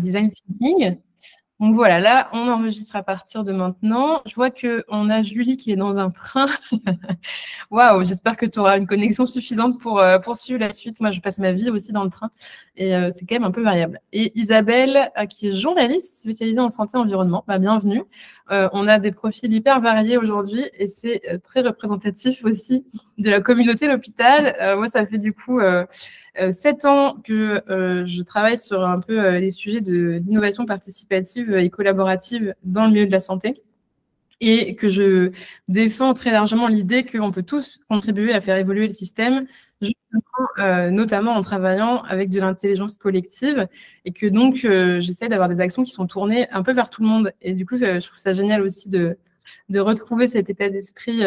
design thinking. Donc voilà, là, on enregistre à partir de maintenant. Je vois qu'on a Julie qui est dans un train. Waouh, j'espère que tu auras une connexion suffisante pour poursuivre la suite. Moi, je passe ma vie aussi dans le train et c'est quand même un peu variable. Et Isabelle, qui est journaliste spécialisée en santé et environnement, bienvenue. On a des profils hyper variés aujourd'hui et c'est très représentatif aussi de la communauté l'hôpital. Moi, ça fait du coup 7 ans que je travaille sur un peu les sujets d'innovation participative et collaborative dans le milieu de la santé et que je défends très largement l'idée qu'on peut tous contribuer à faire évoluer le système, justement, notamment en travaillant avec de l'intelligence collective et que donc j'essaie d'avoir des actions qui sont tournées un peu vers tout le monde. Et du coup, je trouve ça génial aussi de retrouver cet état d'esprit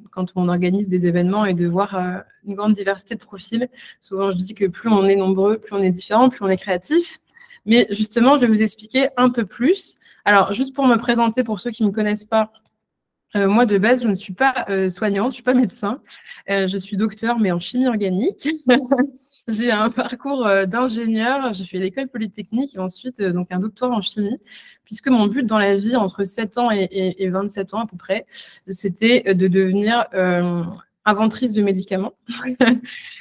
quand on organise des événements et de voir une grande diversité de profils. Souvent, je dis que plus on est nombreux, plus on est différent, plus on est créatif. Mais justement, je vais vous expliquer un peu plus. Alors, juste pour me présenter, pour ceux qui ne me connaissent pas, moi, de base, je ne suis pas soignante, je ne suis pas médecin. Je suis docteur, mais en chimie organique. J'ai un parcours d'ingénieur. J'ai fait l'école polytechnique et ensuite donc un doctorat en chimie, puisque mon but dans la vie, entre 7 ans et 27 ans à peu près, c'était de devenir inventrice de médicaments.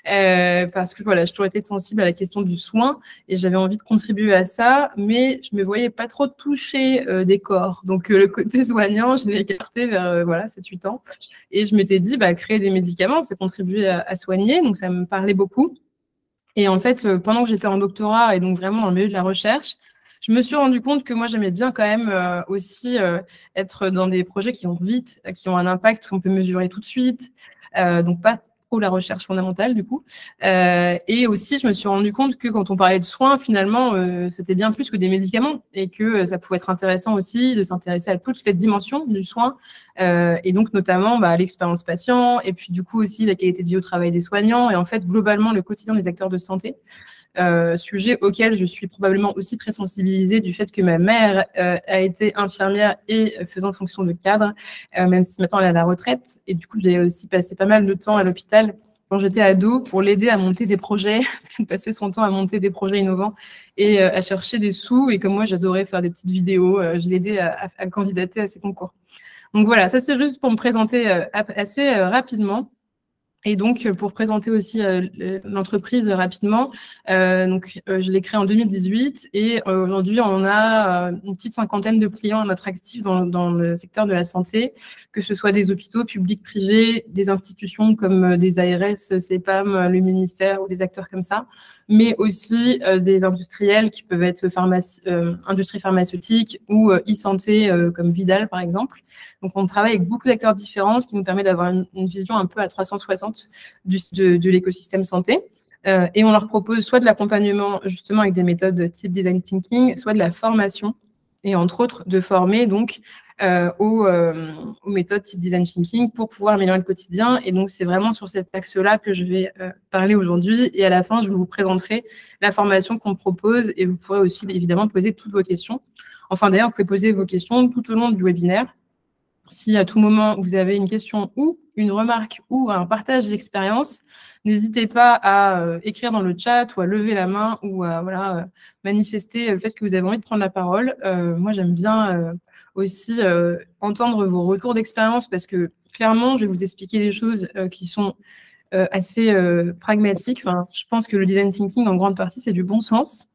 Parce que voilà, j'ai toujours été sensible à la question du soin et j'avais envie de contribuer à ça, mais je ne me voyais pas trop toucher des corps. Donc le côté soignant, je l'ai écarté vers voilà, 7-8 ans. Et je m'étais dit, créer des médicaments, c'est contribuer à soigner, donc ça me parlait beaucoup. Et en fait, pendant que j'étais en doctorat et donc vraiment dans le milieu de la recherche, je me suis rendu compte que moi, j'aimais bien quand même aussi être dans des projets qui vont vite, qui ont un impact qu'on peut mesurer tout de suite. Donc, pas trop la recherche fondamentale, du coup. Et aussi, je me suis rendu compte que quand on parlait de soins, finalement, c'était bien plus que des médicaments et que ça pouvait être intéressant aussi de s'intéresser à toutes les dimensions du soin et donc notamment l'expérience patient et puis du coup aussi la qualité de vie au travail des soignants et en fait, globalement, le quotidien des acteurs de santé. Sujet auquel je suis probablement aussi très sensibilisée du fait que ma mère a été infirmière et faisant fonction de cadre, même si maintenant elle est à la retraite. Et du coup, j'ai aussi passé pas mal de temps à l'hôpital quand j'étais ado pour l'aider à monter des projets, parce qu'elle passait son temps à monter des projets innovants et à chercher des sous. Et comme moi, j'adorais faire des petites vidéos, je l'aidais à candidater à ces concours. Donc voilà, ça c'est juste pour me présenter assez rapidement. Et donc, pour présenter aussi l'entreprise rapidement, je l'ai créée en 2018 et aujourd'hui, on a une petite cinquantaine de clients à notre actif dans le secteur de la santé, que ce soit des hôpitaux publics, privés, des institutions comme des ARS, CEPAM, le ministère ou des acteurs comme ça, mais aussi des industriels qui peuvent être industrie pharmaceutique ou e-santé comme Vidal, par exemple. Donc, on travaille avec beaucoup d'acteurs différents, ce qui nous permet d'avoir une vision un peu à 360 de l'écosystème santé. Et on leur propose soit de l'accompagnement, justement, avec des méthodes type design thinking, soit de la formation, et entre autres, de former donc aux méthodes type design thinking pour pouvoir améliorer le quotidien. Et donc, c'est vraiment sur cet axe-là que je vais parler aujourd'hui. Et à la fin, je vous présenterai la formation qu'on propose et vous pourrez aussi, évidemment, poser toutes vos questions. Enfin, d'ailleurs, vous pouvez poser vos questions tout au long du webinaire. Si à tout moment, vous avez une question ou une remarque ou un partage d'expérience, n'hésitez pas à écrire dans le chat ou à lever la main ou à manifester le fait que vous avez envie de prendre la parole. Moi, j'aime bien aussi entendre vos retours d'expérience parce que clairement, je vais vous expliquer des choses qui sont assez pragmatiques. Enfin, je pense que le design thinking, en grande partie, c'est du bon sens.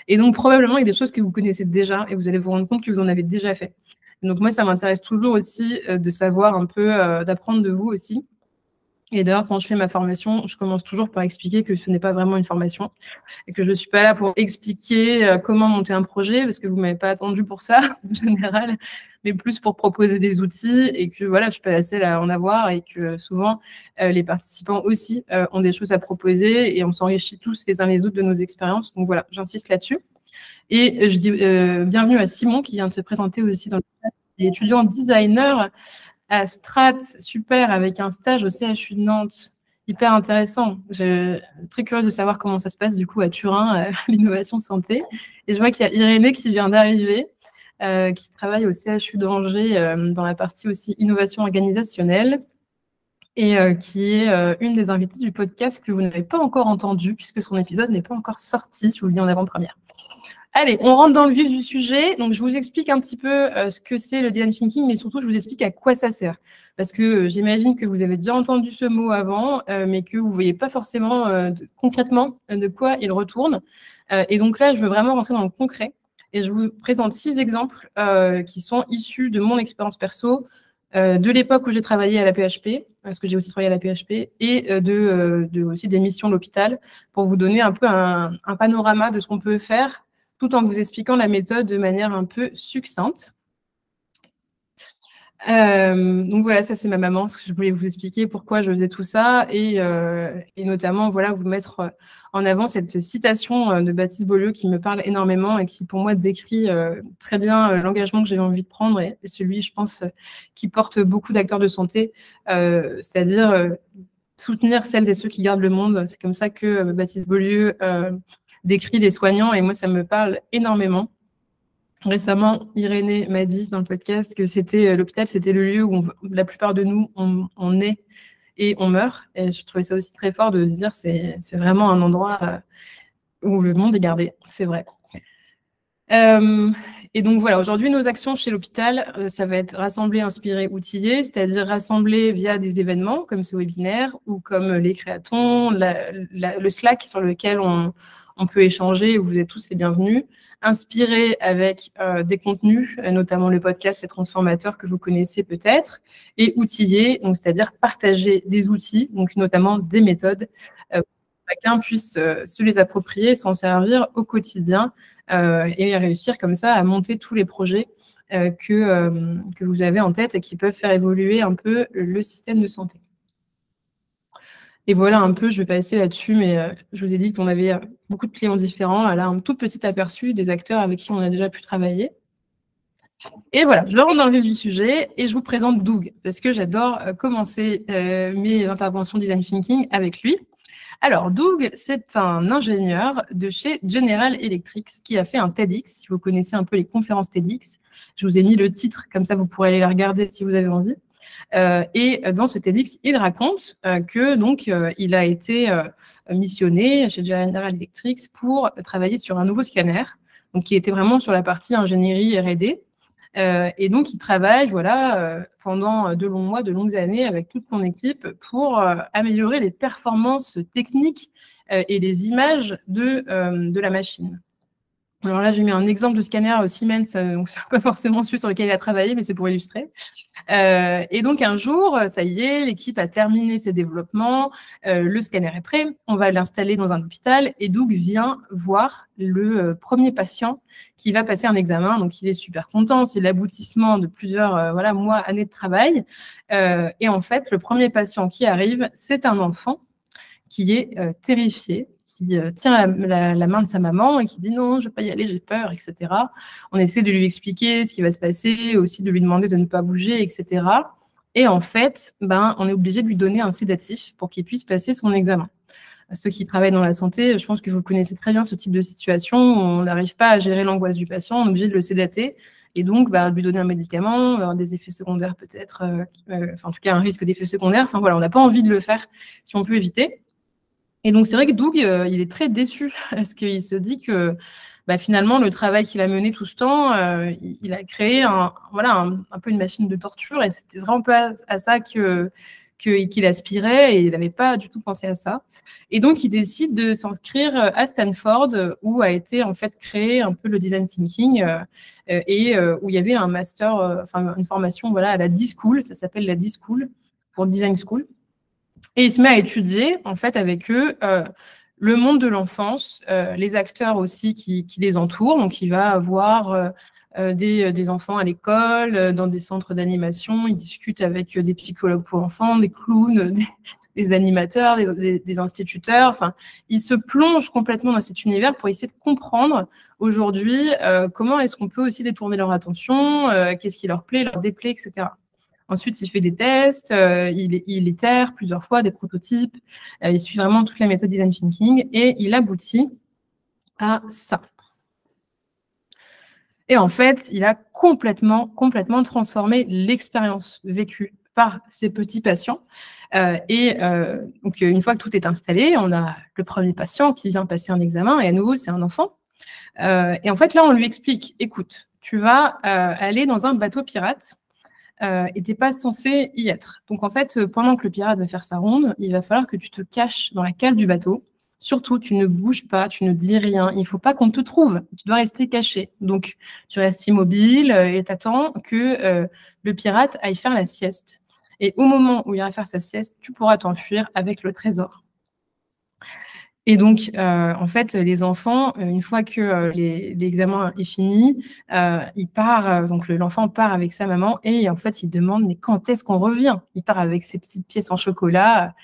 Et donc, probablement, il y a des choses que vous connaissez déjà et vous allez vous rendre compte que vous en avez déjà fait. Donc, moi, ça m'intéresse toujours aussi de savoir un peu, d'apprendre de vous aussi. Et d'ailleurs, quand je fais ma formation, je commence toujours par expliquer que ce n'est pas vraiment une formation et que je ne suis pas là pour expliquer comment monter un projet, parce que vous ne m'avez pas attendu pour ça, en général, mais plus pour proposer des outils et que voilà, je ne suis pas la seule à en avoir et que souvent, les participants aussi ont des choses à proposer et on s'enrichit tous les uns les autres de nos expériences. Donc voilà, j'insiste là-dessus. Et je dis bienvenue à Simon qui vient de se présenter aussi dans le chat. Il est étudiant designer à Strat, super, avec un stage au CHU de Nantes, hyper intéressant. Je suis très curieuse de savoir comment ça se passe du coup à Turin, l'innovation santé. Et je vois qu'il y a Irénée qui vient d'arriver, qui travaille au CHU d'Angers dans la partie aussi innovation organisationnelle et qui est une des invitées du podcast que vous n'avez pas encore entendu puisque son épisode n'est pas encore sorti, je vous le dis en avant-première. Allez, on rentre dans le vif du sujet. Donc, je vous explique un petit peu ce que c'est le design thinking, mais surtout, je vous explique à quoi ça sert. Parce que j'imagine que vous avez déjà entendu ce mot avant, mais que vous ne voyez pas forcément concrètement de quoi il retourne. Et donc là, je veux vraiment rentrer dans le concret. Et je vous présente 6 exemples qui sont issus de mon expérience perso, de l'époque où j'ai travaillé à la PHP, parce que j'ai aussi travaillé à la PHP, et aussi des missions de l'hôpital, pour vous donner un peu un panorama de ce qu'on peut faire, tout en vous expliquant la méthode de manière un peu succincte. Donc voilà, ça c'est ma maman, ce que je voulais vous expliquer pourquoi je faisais tout ça, et notamment voilà, vous mettre en avant cette citation de Baptiste Beaulieu qui me parle énormément et qui pour moi décrit très bien l'engagement que j'avais envie de prendre et celui, je pense, qui porte beaucoup d'acteurs de santé, c'est-à-dire soutenir celles et ceux qui gardent le monde. C'est comme ça que Baptiste Beaulieu décrit les soignants, et moi ça me parle énormément. Récemment, Irénée m'a dit dans le podcast que c'était l'hôpital, c'était le lieu où la plupart de nous, on est et on meurt. Et je trouvais ça aussi très fort de se dire c'est vraiment un endroit où le monde est gardé. C'est vrai. Et donc voilà, aujourd'hui, nos actions chez l'hôpital, ça va être rassembler, inspirer, outiller, c'est-à-dire rassembler via des événements comme ce webinaire ou comme les créatons, le Slack sur lequel on peut échanger, où vous êtes tous les bienvenus. Inspirer avec des contenus, notamment le podcast Les Transformateurs que vous connaissez peut-être, et outiller, donc c'est-à-dire partager des outils, donc notamment des méthodes, pour que chacun puisse se les approprier, s'en servir au quotidien, et réussir comme ça à monter tous les projets que vous avez en tête et qui peuvent faire évoluer un peu le système de santé. Et voilà un peu, je vais passer là-dessus, mais je vous ai dit qu'on avait beaucoup de clients différents. Là, un tout petit aperçu des acteurs avec qui on a déjà pu travailler. Et voilà, je rentre dans le vif du sujet et je vous présente Doug, parce que j'adore commencer mes interventions design thinking avec lui. Alors, Doug, c'est un ingénieur de chez General Electric qui a fait un TEDx. Si vous connaissez un peu les conférences TEDx, je vous ai mis le titre, comme ça vous pourrez aller la regarder si vous avez envie. Et dans ce TEDx, il raconte que donc il a été missionné chez General Electric pour travailler sur un nouveau scanner, donc qui était vraiment sur la partie ingénierie R&D. Et donc, il travaille pendant de longs mois, de longues années avec toute son équipe pour améliorer les performances techniques et les images de la machine. Alors là, j'ai mis un exemple de scanner Siemens, donc ce n'est pas forcément celui sur lequel il a travaillé, mais c'est pour illustrer. Et donc, un jour, ça y est, l'équipe a terminé ses développements, le scanner est prêt, on va l'installer dans un hôpital, et Doug vient voir le premier patient qui va passer un examen. Donc, il est super content, c'est l'aboutissement de plusieurs mois, années de travail. Et en fait, le premier patient qui arrive, c'est un enfant qui est terrifié, qui tient la main de sa maman et qui dit « non, je ne vais pas y aller, j'ai peur », etc. On essaie de lui expliquer ce qui va se passer, aussi de lui demander de ne pas bouger, etc. Et en fait, on est obligé de lui donner un sédatif pour qu'il puisse passer son examen. Ceux qui travaillent dans la santé, je pense que vous connaissez très bien ce type de situation où on n'arrive pas à gérer l'angoisse du patient, on est obligé de le sédater et donc lui donner un médicament, avoir des effets secondaires peut-être, en tout cas un risque d'effets secondaires. Enfin voilà, on n'a pas envie de le faire si on peut éviter. Et donc, c'est vrai que Doug, il est très déçu parce qu'il se dit que finalement, le travail qu'il a mené tout ce temps, il a créé un peu une machine de torture et c'était vraiment pas à ça qu'il aspirait et il n'avait pas du tout pensé à ça. Et donc, il décide de s'inscrire à Stanford où a été en fait créé un peu le design thinking et où il y avait un master, une formation à la D-School, ça s'appelle la D-School pour Design School. Et il se met à étudier, en fait, avec eux, le monde de l'enfance, les acteurs aussi qui les entourent. Donc, il va avoir des enfants à l'école, dans des centres d'animation. Il discute avec des psychologues pour enfants, des clowns, des animateurs, des instituteurs. Enfin, il se plonge complètement dans cet univers pour essayer de comprendre aujourd'hui comment est-ce qu'on peut aussi détourner leur attention, qu'est-ce qui leur plaît, leur déplaît, etc. Ensuite, il fait des tests, il itère plusieurs fois des prototypes, il suit vraiment toute la méthode design thinking et il aboutit à ça. Et en fait, il a complètement transformé l'expérience vécue par ces petits patients. Donc, une fois que tout est installé, on a le premier patient qui vient passer un examen et à nouveau, c'est un enfant. Et en fait, là, on lui explique, écoute, tu vas aller dans un bateau pirate et tu n'es pas censé y être. Donc, en fait, pendant que le pirate va faire sa ronde, il va falloir que tu te caches dans la cale du bateau. Surtout, tu ne bouges pas, tu ne dis rien. Il ne faut pas qu'on te trouve. Tu dois rester caché. Donc, tu restes immobile et tu attends que le pirate aille faire la sieste. Et au moment où il ira faire sa sieste, tu pourras t'enfuir avec le trésor. Et donc, en fait, les enfants, une fois que l'examen est fini, il part, donc l'enfant part avec sa maman et en fait, il demande mais quand est-ce qu'on revient? Il part avec ses petites pièces en chocolat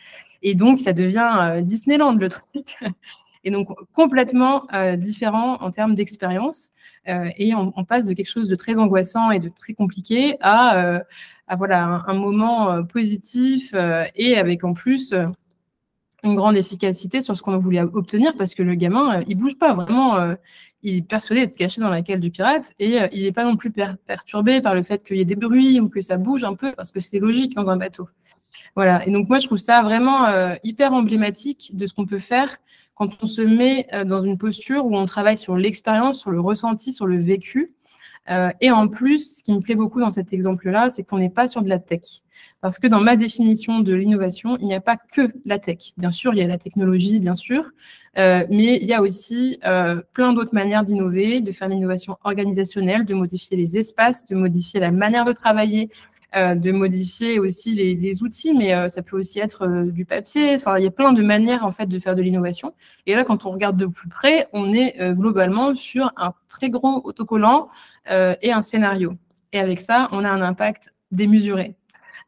et donc ça devient Disneyland le truc. Et donc complètement différent en termes d'expérience et on passe de quelque chose de très angoissant et de très compliqué à voilà un moment positif et avec en plus une grande efficacité sur ce qu'on voulait obtenir parce que le gamin, il bouge pas vraiment. Il est persuadé d'être caché dans la cale du pirate et il n'est pas non plus perturbé par le fait qu'il y ait des bruits ou que ça bouge un peu parce que c'est logique dans un bateau. Voilà. Et donc moi, je trouve ça vraiment hyper emblématique de ce qu'on peut faire quand on se met dans une posture où on travaille sur l'expérience, sur le ressenti, sur le vécu. Et en plus, ce qui me plaît beaucoup dans cet exemple-là, c'est qu'on n'est pas sur de la tech. Parce que dans ma définition de l'innovation, il n'y a pas que la tech. Bien sûr, il y a la technologie, bien sûr, mais il y a aussi plein d'autres manières d'innover, de faire l'innovation organisationnelle, de modifier les espaces, de modifier la manière de travailler, de modifier aussi les outils, mais ça peut aussi être du papier. Enfin, il y a plein de manières en fait de faire de l'innovation. Et là, quand on regarde de plus près, on est globalement sur un très gros autocollant et un scénario. Et avec ça, on a un impact démesuré.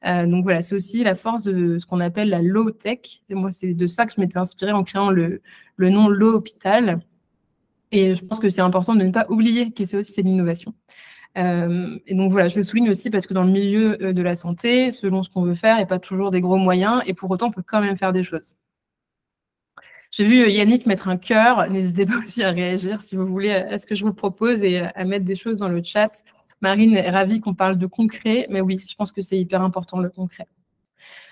Donc voilà, c'est aussi la force de ce qu'on appelle la low tech. Et moi, c'est de ça que je m'étais inspirée en créant le nom Low Hôpital. Et je pense que c'est important de ne pas oublier que c'est aussi de l'innovation. Et donc voilà, je le souligne aussi parce que dans le milieu de la santé, selon ce qu'on veut faire, il n'y a pas toujours des gros moyens et pour autant, on peut quand même faire des choses. J'ai vu Yannick mettre un cœur. N'hésitez pas aussi à réagir si vous voulez à ce que je vous propose et à mettre des choses dans le chat. Marine est ravie qu'on parle de concret, mais oui, je pense que c'est hyper important le concret.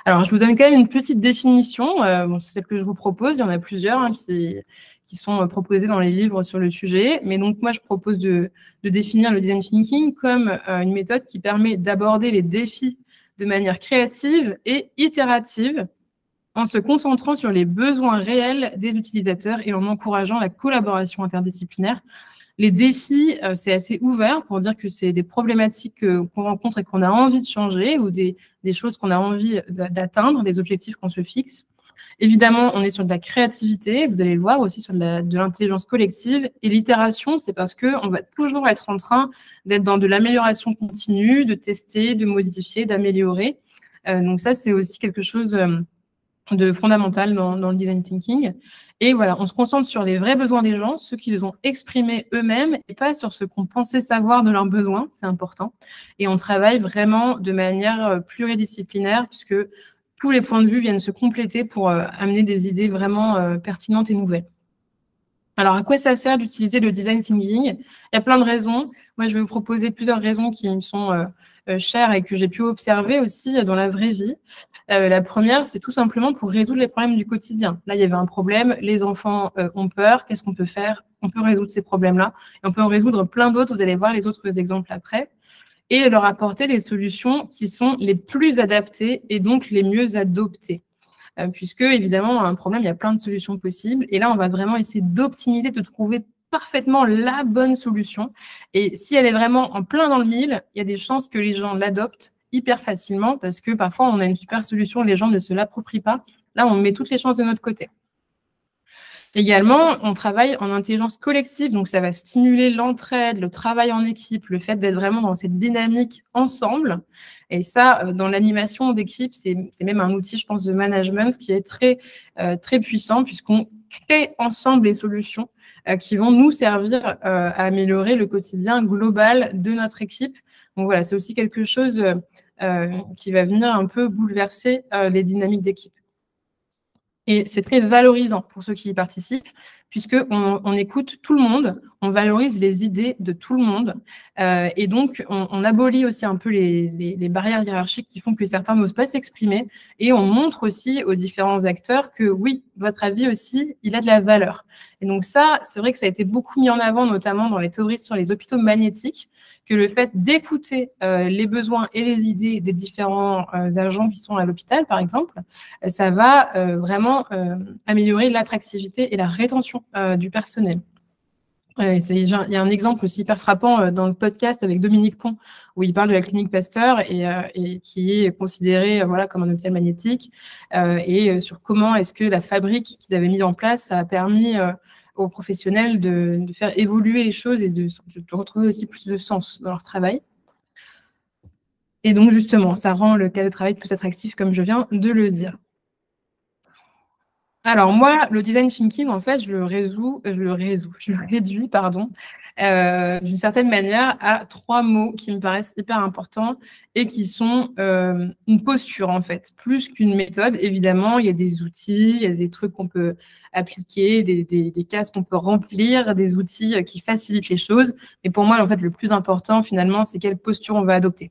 Alors, je vous donne quand même une petite définition. Bon, c'est celle que je vous propose. Il y en a plusieurs hein, qui sont proposées dans les livres sur le sujet. Mais donc, moi, je propose de définir le design thinking comme une méthode qui permet d'aborder les défis de manière créative et itérative en se concentrant sur les besoins réels des utilisateurs et en encourageant la collaboration interdisciplinaire. Les défis, c'est assez ouvert pour dire que c'est des problématiques qu'on rencontre et qu'on a envie de changer ou des choses qu'on a envie d'atteindre, des objectifs qu'on se fixe. Évidemment, on est sur de la créativité, vous allez le voir aussi sur de l'intelligence collective. Et l'itération, c'est parce qu'on va toujours être en train d'être dans de l'amélioration continue, de tester, de modifier, d'améliorer. Donc ça, c'est aussi quelque chose de fondamental dans le design thinking. Et voilà, on se concentre sur les vrais besoins des gens, ceux qui les ont exprimés eux-mêmes et pas sur ce qu'on pensait savoir de leurs besoins, c'est important. Et on travaille vraiment de manière pluridisciplinaire puisque tous les points de vue viennent se compléter pour amener des idées vraiment pertinentes et nouvelles. Alors, à quoi ça sert d'utiliser le design thinking? Il y a plein de raisons. Moi, je vais vous proposer plusieurs raisons qui me sont chères et que j'ai pu observer aussi dans la vraie vie. La première, c'est tout simplement pour résoudre les problèmes du quotidien. Là, il y avait un problème, les enfants ont peur, qu'est-ce qu'on peut faire? On peut résoudre ces problèmes-là et on peut en résoudre plein d'autres, vous allez voir les autres exemples après, et leur apporter les solutions qui sont les plus adaptées et donc les mieux adoptées. Puisque, évidemment, un problème, il y a plein de solutions possibles. Et là, on va vraiment essayer d'optimiser, de trouver parfaitement la bonne solution. Et si elle est vraiment en plein dans le mille, il y a des chances que les gens l'adoptent hyper facilement parce que parfois, on a une super solution, les gens ne se l'approprient pas. Là, on met toutes les chances de notre côté. Également, on travaille en intelligence collective, donc ça va stimuler l'entraide, le travail en équipe, le fait d'être vraiment dans cette dynamique ensemble. Et ça, dans l'animation d'équipe, c'est même un outil, je pense, de management qui est très puissant puisqu'on crée ensemble les solutions qui vont nous servir à améliorer le quotidien global de notre équipe. Donc voilà, c'est aussi quelque chose qui va venir un peu bouleverser les dynamiques d'équipe. Et c'est très valorisant pour ceux qui y participent, puisqu'on écoute tout le monde, on valorise les idées de tout le monde, et donc on abolit aussi un peu les barrières hiérarchiques qui font que certains n'osent pas s'exprimer, et on montre aussi aux différents acteurs que oui, votre avis aussi, il a de la valeur. Et donc ça, c'est vrai que ça a été beaucoup mis en avant, notamment dans les théories sur les hôpitaux magnétiques, que le fait d'écouter les besoins et les idées des différents agents qui sont à l'hôpital, par exemple, ça va vraiment améliorer l'attractivité et la rétention du personnel. Il y a un exemple aussi hyper frappant dans le podcast avec Dominique Pont, où il parle de la clinique Pasteur et qui est considérée voilà, comme un hôpital magnétique, et sur comment est-ce que la fabrique qu'ils avaient mis en place, ça a permis aux professionnels de faire évoluer les choses et de retrouver aussi plus de sens dans leur travail. Et donc, justement, ça rend le cas de travail plus attractif, comme je viens de le dire. Alors moi, le design thinking, en fait, je le réduis, pardon, d'une certaine manière à 3 mots qui me paraissent hyper importants et qui sont une posture, en fait. Plus qu'une méthode, évidemment, il y a des outils, il y a des trucs qu'on peut appliquer, des cases qu'on peut remplir, des outils qui facilitent les choses. Mais pour moi, en fait, le plus important, finalement, c'est quelle posture on va adopter.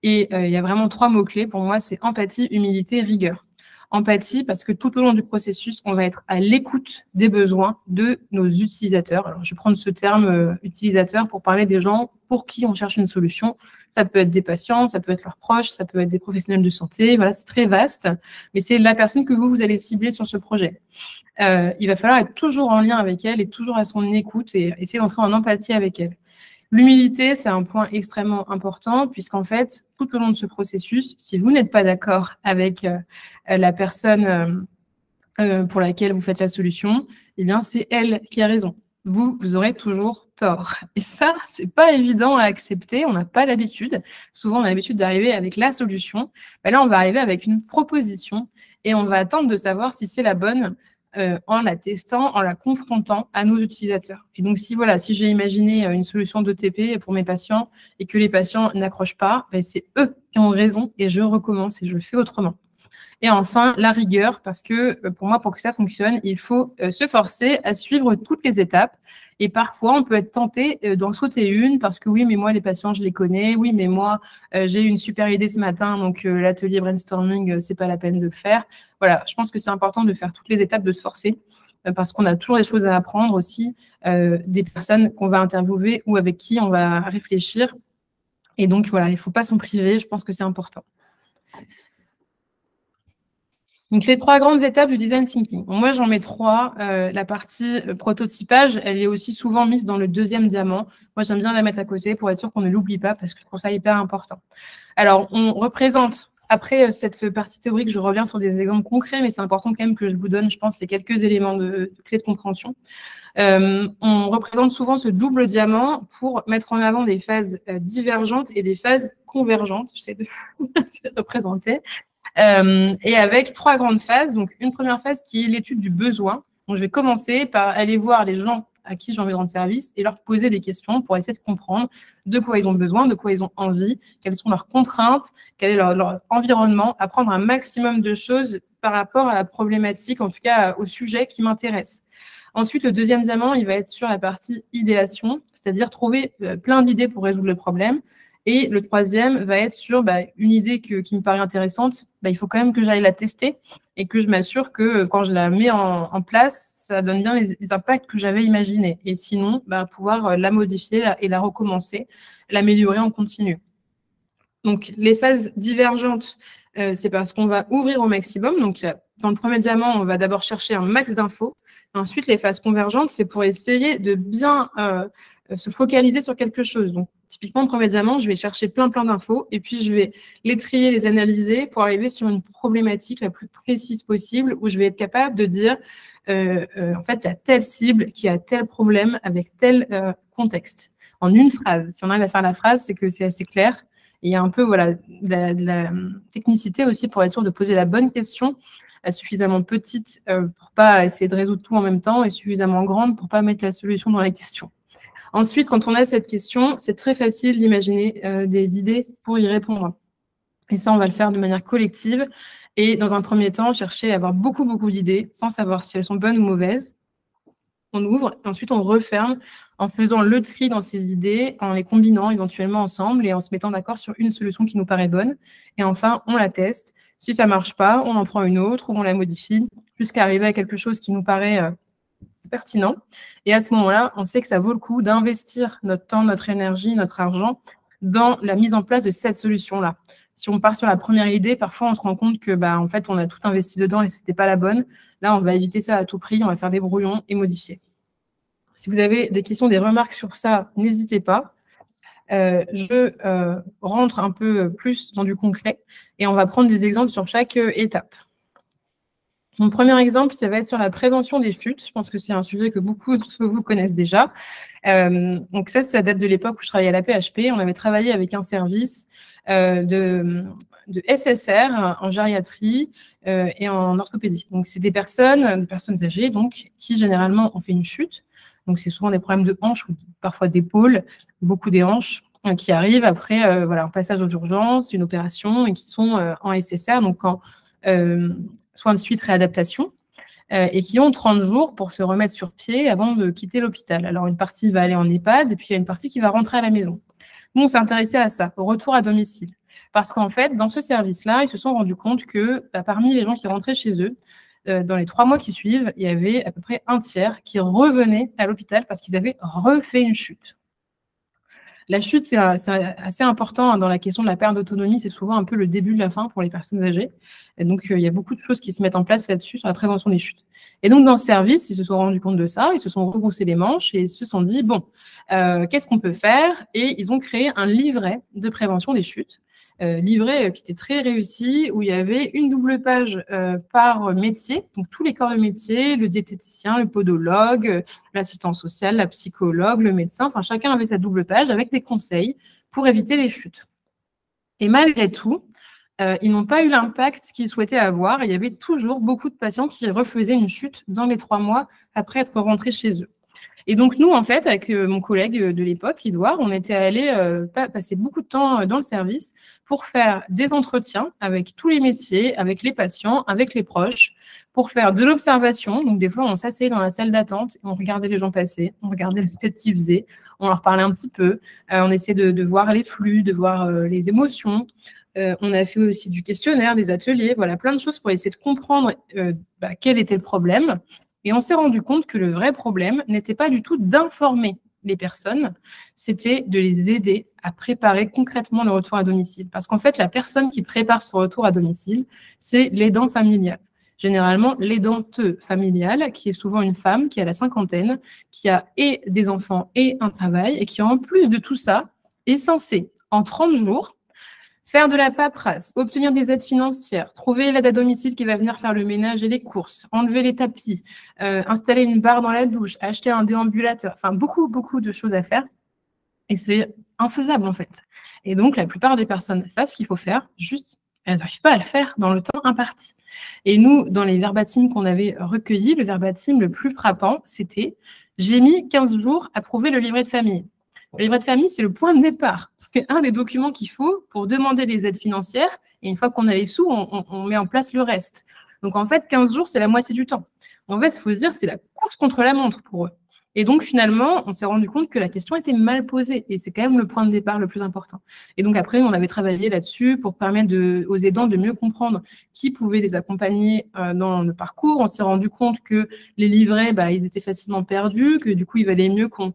Et il y a vraiment 3 mots-clés. Pour moi, c'est empathie, humilité, rigueur. Empathie, parce que tout au long du processus, on va être à l'écoute des besoins de nos utilisateurs. Alors, je vais prendre ce terme utilisateur pour parler des gens pour qui on cherche une solution. Ça peut être des patients, ça peut être leurs proches, ça peut être des professionnels de santé. Voilà, c'est très vaste, mais c'est la personne que vous allez cibler sur ce projet. Il va falloir être toujours en lien avec elle et toujours à son écoute et essayer d'entrer en empathie avec elle. L'humilité, c'est un point extrêmement important puisqu'en fait, tout au long de ce processus, si vous n'êtes pas d'accord avec la personne pour laquelle vous faites la solution, eh bien, c'est elle qui a raison. Vous aurez toujours tort. Et ça, c'est pas évident à accepter. On n'a pas l'habitude. Souvent, on a l'habitude d'arriver avec la solution. Ben là, on va arriver avec une proposition et on va attendre de savoir si c'est la bonne en la testant, en la confrontant à nos utilisateurs. Et donc, si j'ai imaginé une solution d'ETP pour mes patients et que les patients n'accrochent pas, ben, c'est eux qui ont raison et je recommence et je fais autrement. Et enfin, la rigueur, parce que pour moi, pour que ça fonctionne, il faut se forcer à suivre toutes les étapes. Et parfois, on peut être tenté d'en sauter une parce que oui, mais moi, les patients, je les connais. Oui, mais moi, j'ai eu une super idée ce matin, donc l'atelier brainstorming, c'est pas la peine de le faire. Voilà, je pense que c'est important de faire toutes les étapes, de se forcer parce qu'on a toujours des choses à apprendre aussi des personnes qu'on va interviewer ou avec qui on va réfléchir. Et donc, voilà, il ne faut pas s'en priver. Je pense que c'est important. Donc, les 3 grandes étapes du design thinking. Bon, moi, j'en mets 3. La partie prototypage, elle est aussi souvent mise dans le 2e diamant. Moi, j'aime bien la mettre à côté pour être sûr qu'on ne l'oublie pas parce que je trouve ça hyper important. Alors, on représente, après cette partie théorique, je reviens sur des exemples concrets, mais c'est important quand même que je vous donne, je pense, ces quelques éléments de clés de compréhension. On représente souvent ce double diamant pour mettre en avant des phases divergentes et des phases convergentes. J'essaie de représenter. Et avec 3 grandes phases. Donc, une première phase qui est l'étude du besoin. Donc, je vais commencer par aller voir les gens à qui j'ai envie de rendre service et leur poser des questions pour essayer de comprendre de quoi ils ont besoin, de quoi ils ont envie, quelles sont leurs contraintes, quel est leur environnement, apprendre un maximum de choses par rapport à la problématique, en tout cas au sujet qui m'intéresse. Ensuite, le 2e diamant, il va être sur la partie idéation, c'est-à-dire trouver plein d'idées pour résoudre le problème. Et le 3e va être sur une idée qui me paraît intéressante, il faut quand même que j'aille la tester et que je m'assure que quand je la mets en place, ça donne bien les impacts que j'avais imaginés. Et sinon, pouvoir la modifier et la recommencer, l'améliorer en continu. Donc, les phases divergentes, c'est parce qu'on va ouvrir au maximum. Donc, dans le premier diamant, on va d'abord chercher un max d'infos. Ensuite, les phases convergentes, c'est pour essayer de bien se focaliser sur quelque chose. Donc, typiquement, le premier diamant, je vais chercher plein d'infos et puis je vais les trier, les analyser pour arriver sur une problématique la plus précise possible où je vais être capable de dire, en fait, il y a telle cible qui a tel problème avec tel contexte. En une phrase. Si on arrive à faire la phrase, c'est que c'est assez clair. Et il y a un peu de la technicité aussi pour être sûr de poser la bonne question, suffisamment petite pour ne pas essayer de résoudre tout en même temps et suffisamment grande pour ne pas mettre la solution dans la question. Ensuite, quand on a cette question, c'est très facile d'imaginer des idées pour y répondre. Et ça, on va le faire de manière collective. Et dans un premier temps, chercher à avoir beaucoup d'idées sans savoir si elles sont bonnes ou mauvaises. on ouvre, et ensuite on referme en faisant le tri dans ces idées, en les combinant éventuellement ensemble et en se mettant d'accord sur une solution qui nous paraît bonne. Et enfin, on la teste. Si ça ne marche pas, on en prend une autre ou on la modifie jusqu'à arriver à quelque chose qui nous paraît pertinent. Et à ce moment-là, on sait que ça vaut le coup d'investir notre temps, notre énergie, notre argent dans la mise en place de cette solution-là. Si on part sur la première idée, parfois on se rend compte que en fait, on a tout investi dedans et ce n'était pas la bonne. Là, on va éviter ça à tout prix, on va faire des brouillons et modifier. Si vous avez des questions, des remarques sur ça, n'hésitez pas. Je rentre un peu plus dans du concret et on va prendre des exemples sur chaque étape. Mon premier exemple, ça va être sur la prévention des chutes. Je pense que c'est un sujet que beaucoup d'entre vous connaissent déjà. Donc ça date de l'époque où je travaillais à la PHP. On avait travaillé avec un service de SSR en gériatrie et en orthopédie. Donc c'est des personnes âgées donc, qui généralement ont fait une chute. Donc c'est souvent des problèmes de hanches ou parfois d'épaule, beaucoup des hanches qui arrivent après un passage aux urgences, une opération et qui sont en SSR, donc en soins de suite réadaptation, et qui ont 30 jours pour se remettre sur pied avant de quitter l'hôpital. Alors, une partie va aller en EHPAD et puis il y a une partie qui va rentrer à la maison. Nous, on s'est intéressé à ça, au retour à domicile. Parce qu'en fait, dans ce service-là, ils se sont rendus compte que parmi les gens qui rentraient chez eux, dans les 3 mois qui suivent, il y avait à peu près un tiers qui revenaient à l'hôpital parce qu'ils avaient refait une chute. La chute, c'est assez important dans la question de la perte d'autonomie. C'est souvent un peu le début de la fin pour les personnes âgées. Et donc, il y a beaucoup de choses qui se mettent en place là-dessus, sur la prévention des chutes. Et donc, dans ce service, ils se sont rendus compte de ça. Ils se sont rebroussés les manches et ils se sont dit, bon, qu'est-ce qu'on peut faire? Et ils ont créé un livret de prévention des chutes. Livret qui était très réussi, où il y avait une double page par métier, donc tous les corps de métier, le diététicien, le podologue, l'assistant social, la psychologue, le médecin, enfin chacun avait sa double page avec des conseils pour éviter les chutes. Et malgré tout, ils n'ont pas eu l'impact qu'ils souhaitaient avoir. Il y avait toujours beaucoup de patients qui refaisaient une chute dans les 3 mois après être rentrés chez eux. Et donc, nous, en fait, avec mon collègue de l'époque, Edouard, on était allés passer beaucoup de temps dans le service pour faire des entretiens avec tous les métiers, avec les patients, avec les proches, pour faire de l'observation. Donc, des fois, on s'asseyait dans la salle d'attente, on regardait les gens passer, on regardait le tête qu'ils faisaient, on leur parlait un petit peu, on essayait de voir les flux, de voir les émotions. On a fait aussi du questionnaire, des ateliers, voilà, plein de choses pour essayer de comprendre quel était le problème. Et on s'est rendu compte que le vrai problème n'était pas du tout d'informer les personnes, c'était de les aider à préparer concrètement le retour à domicile. Parce qu'en fait, la personne qui prépare ce retour à domicile, c'est l'aidant familial. Généralement, l'aidante familiale, qui est souvent une femme qui a la cinquantaine, qui a et des enfants et un travail, et qui en plus de tout ça, est censée, en 30 jours, faire de la paperasse, obtenir des aides financières, trouver l'aide à domicile qui va venir faire le ménage et les courses, enlever les tapis, installer une barre dans la douche, acheter un déambulateur, enfin beaucoup, beaucoup de choses à faire. Et c'est infaisable en fait. Et donc, la plupart des personnes savent ce qu'il faut faire, juste elles n'arrivent pas à le faire dans le temps imparti. Et nous, dans les verbatims qu'on avait recueillis, le verbatim le plus frappant, c'était « J'ai mis 15 jours à prouver le livret de famille ». Le livret de famille, c'est le point de départ. C'est un des documents qu'il faut pour demander les aides financières. Et une fois qu'on a les sous, on met en place le reste. Donc, en fait, 15 jours, c'est la moitié du temps. En fait, il faut se dire, c'est la course contre la montre pour eux. Et donc, finalement, on s'est rendu compte que la question était mal posée. Et c'est quand même le point de départ le plus important. Et donc, après, on avait travaillé là-dessus pour permettre aux aidants de mieux comprendre qui pouvait les accompagner dans le parcours. On s'est rendu compte que les livrets, ils étaient facilement perdus, que du coup, il valait mieux qu'on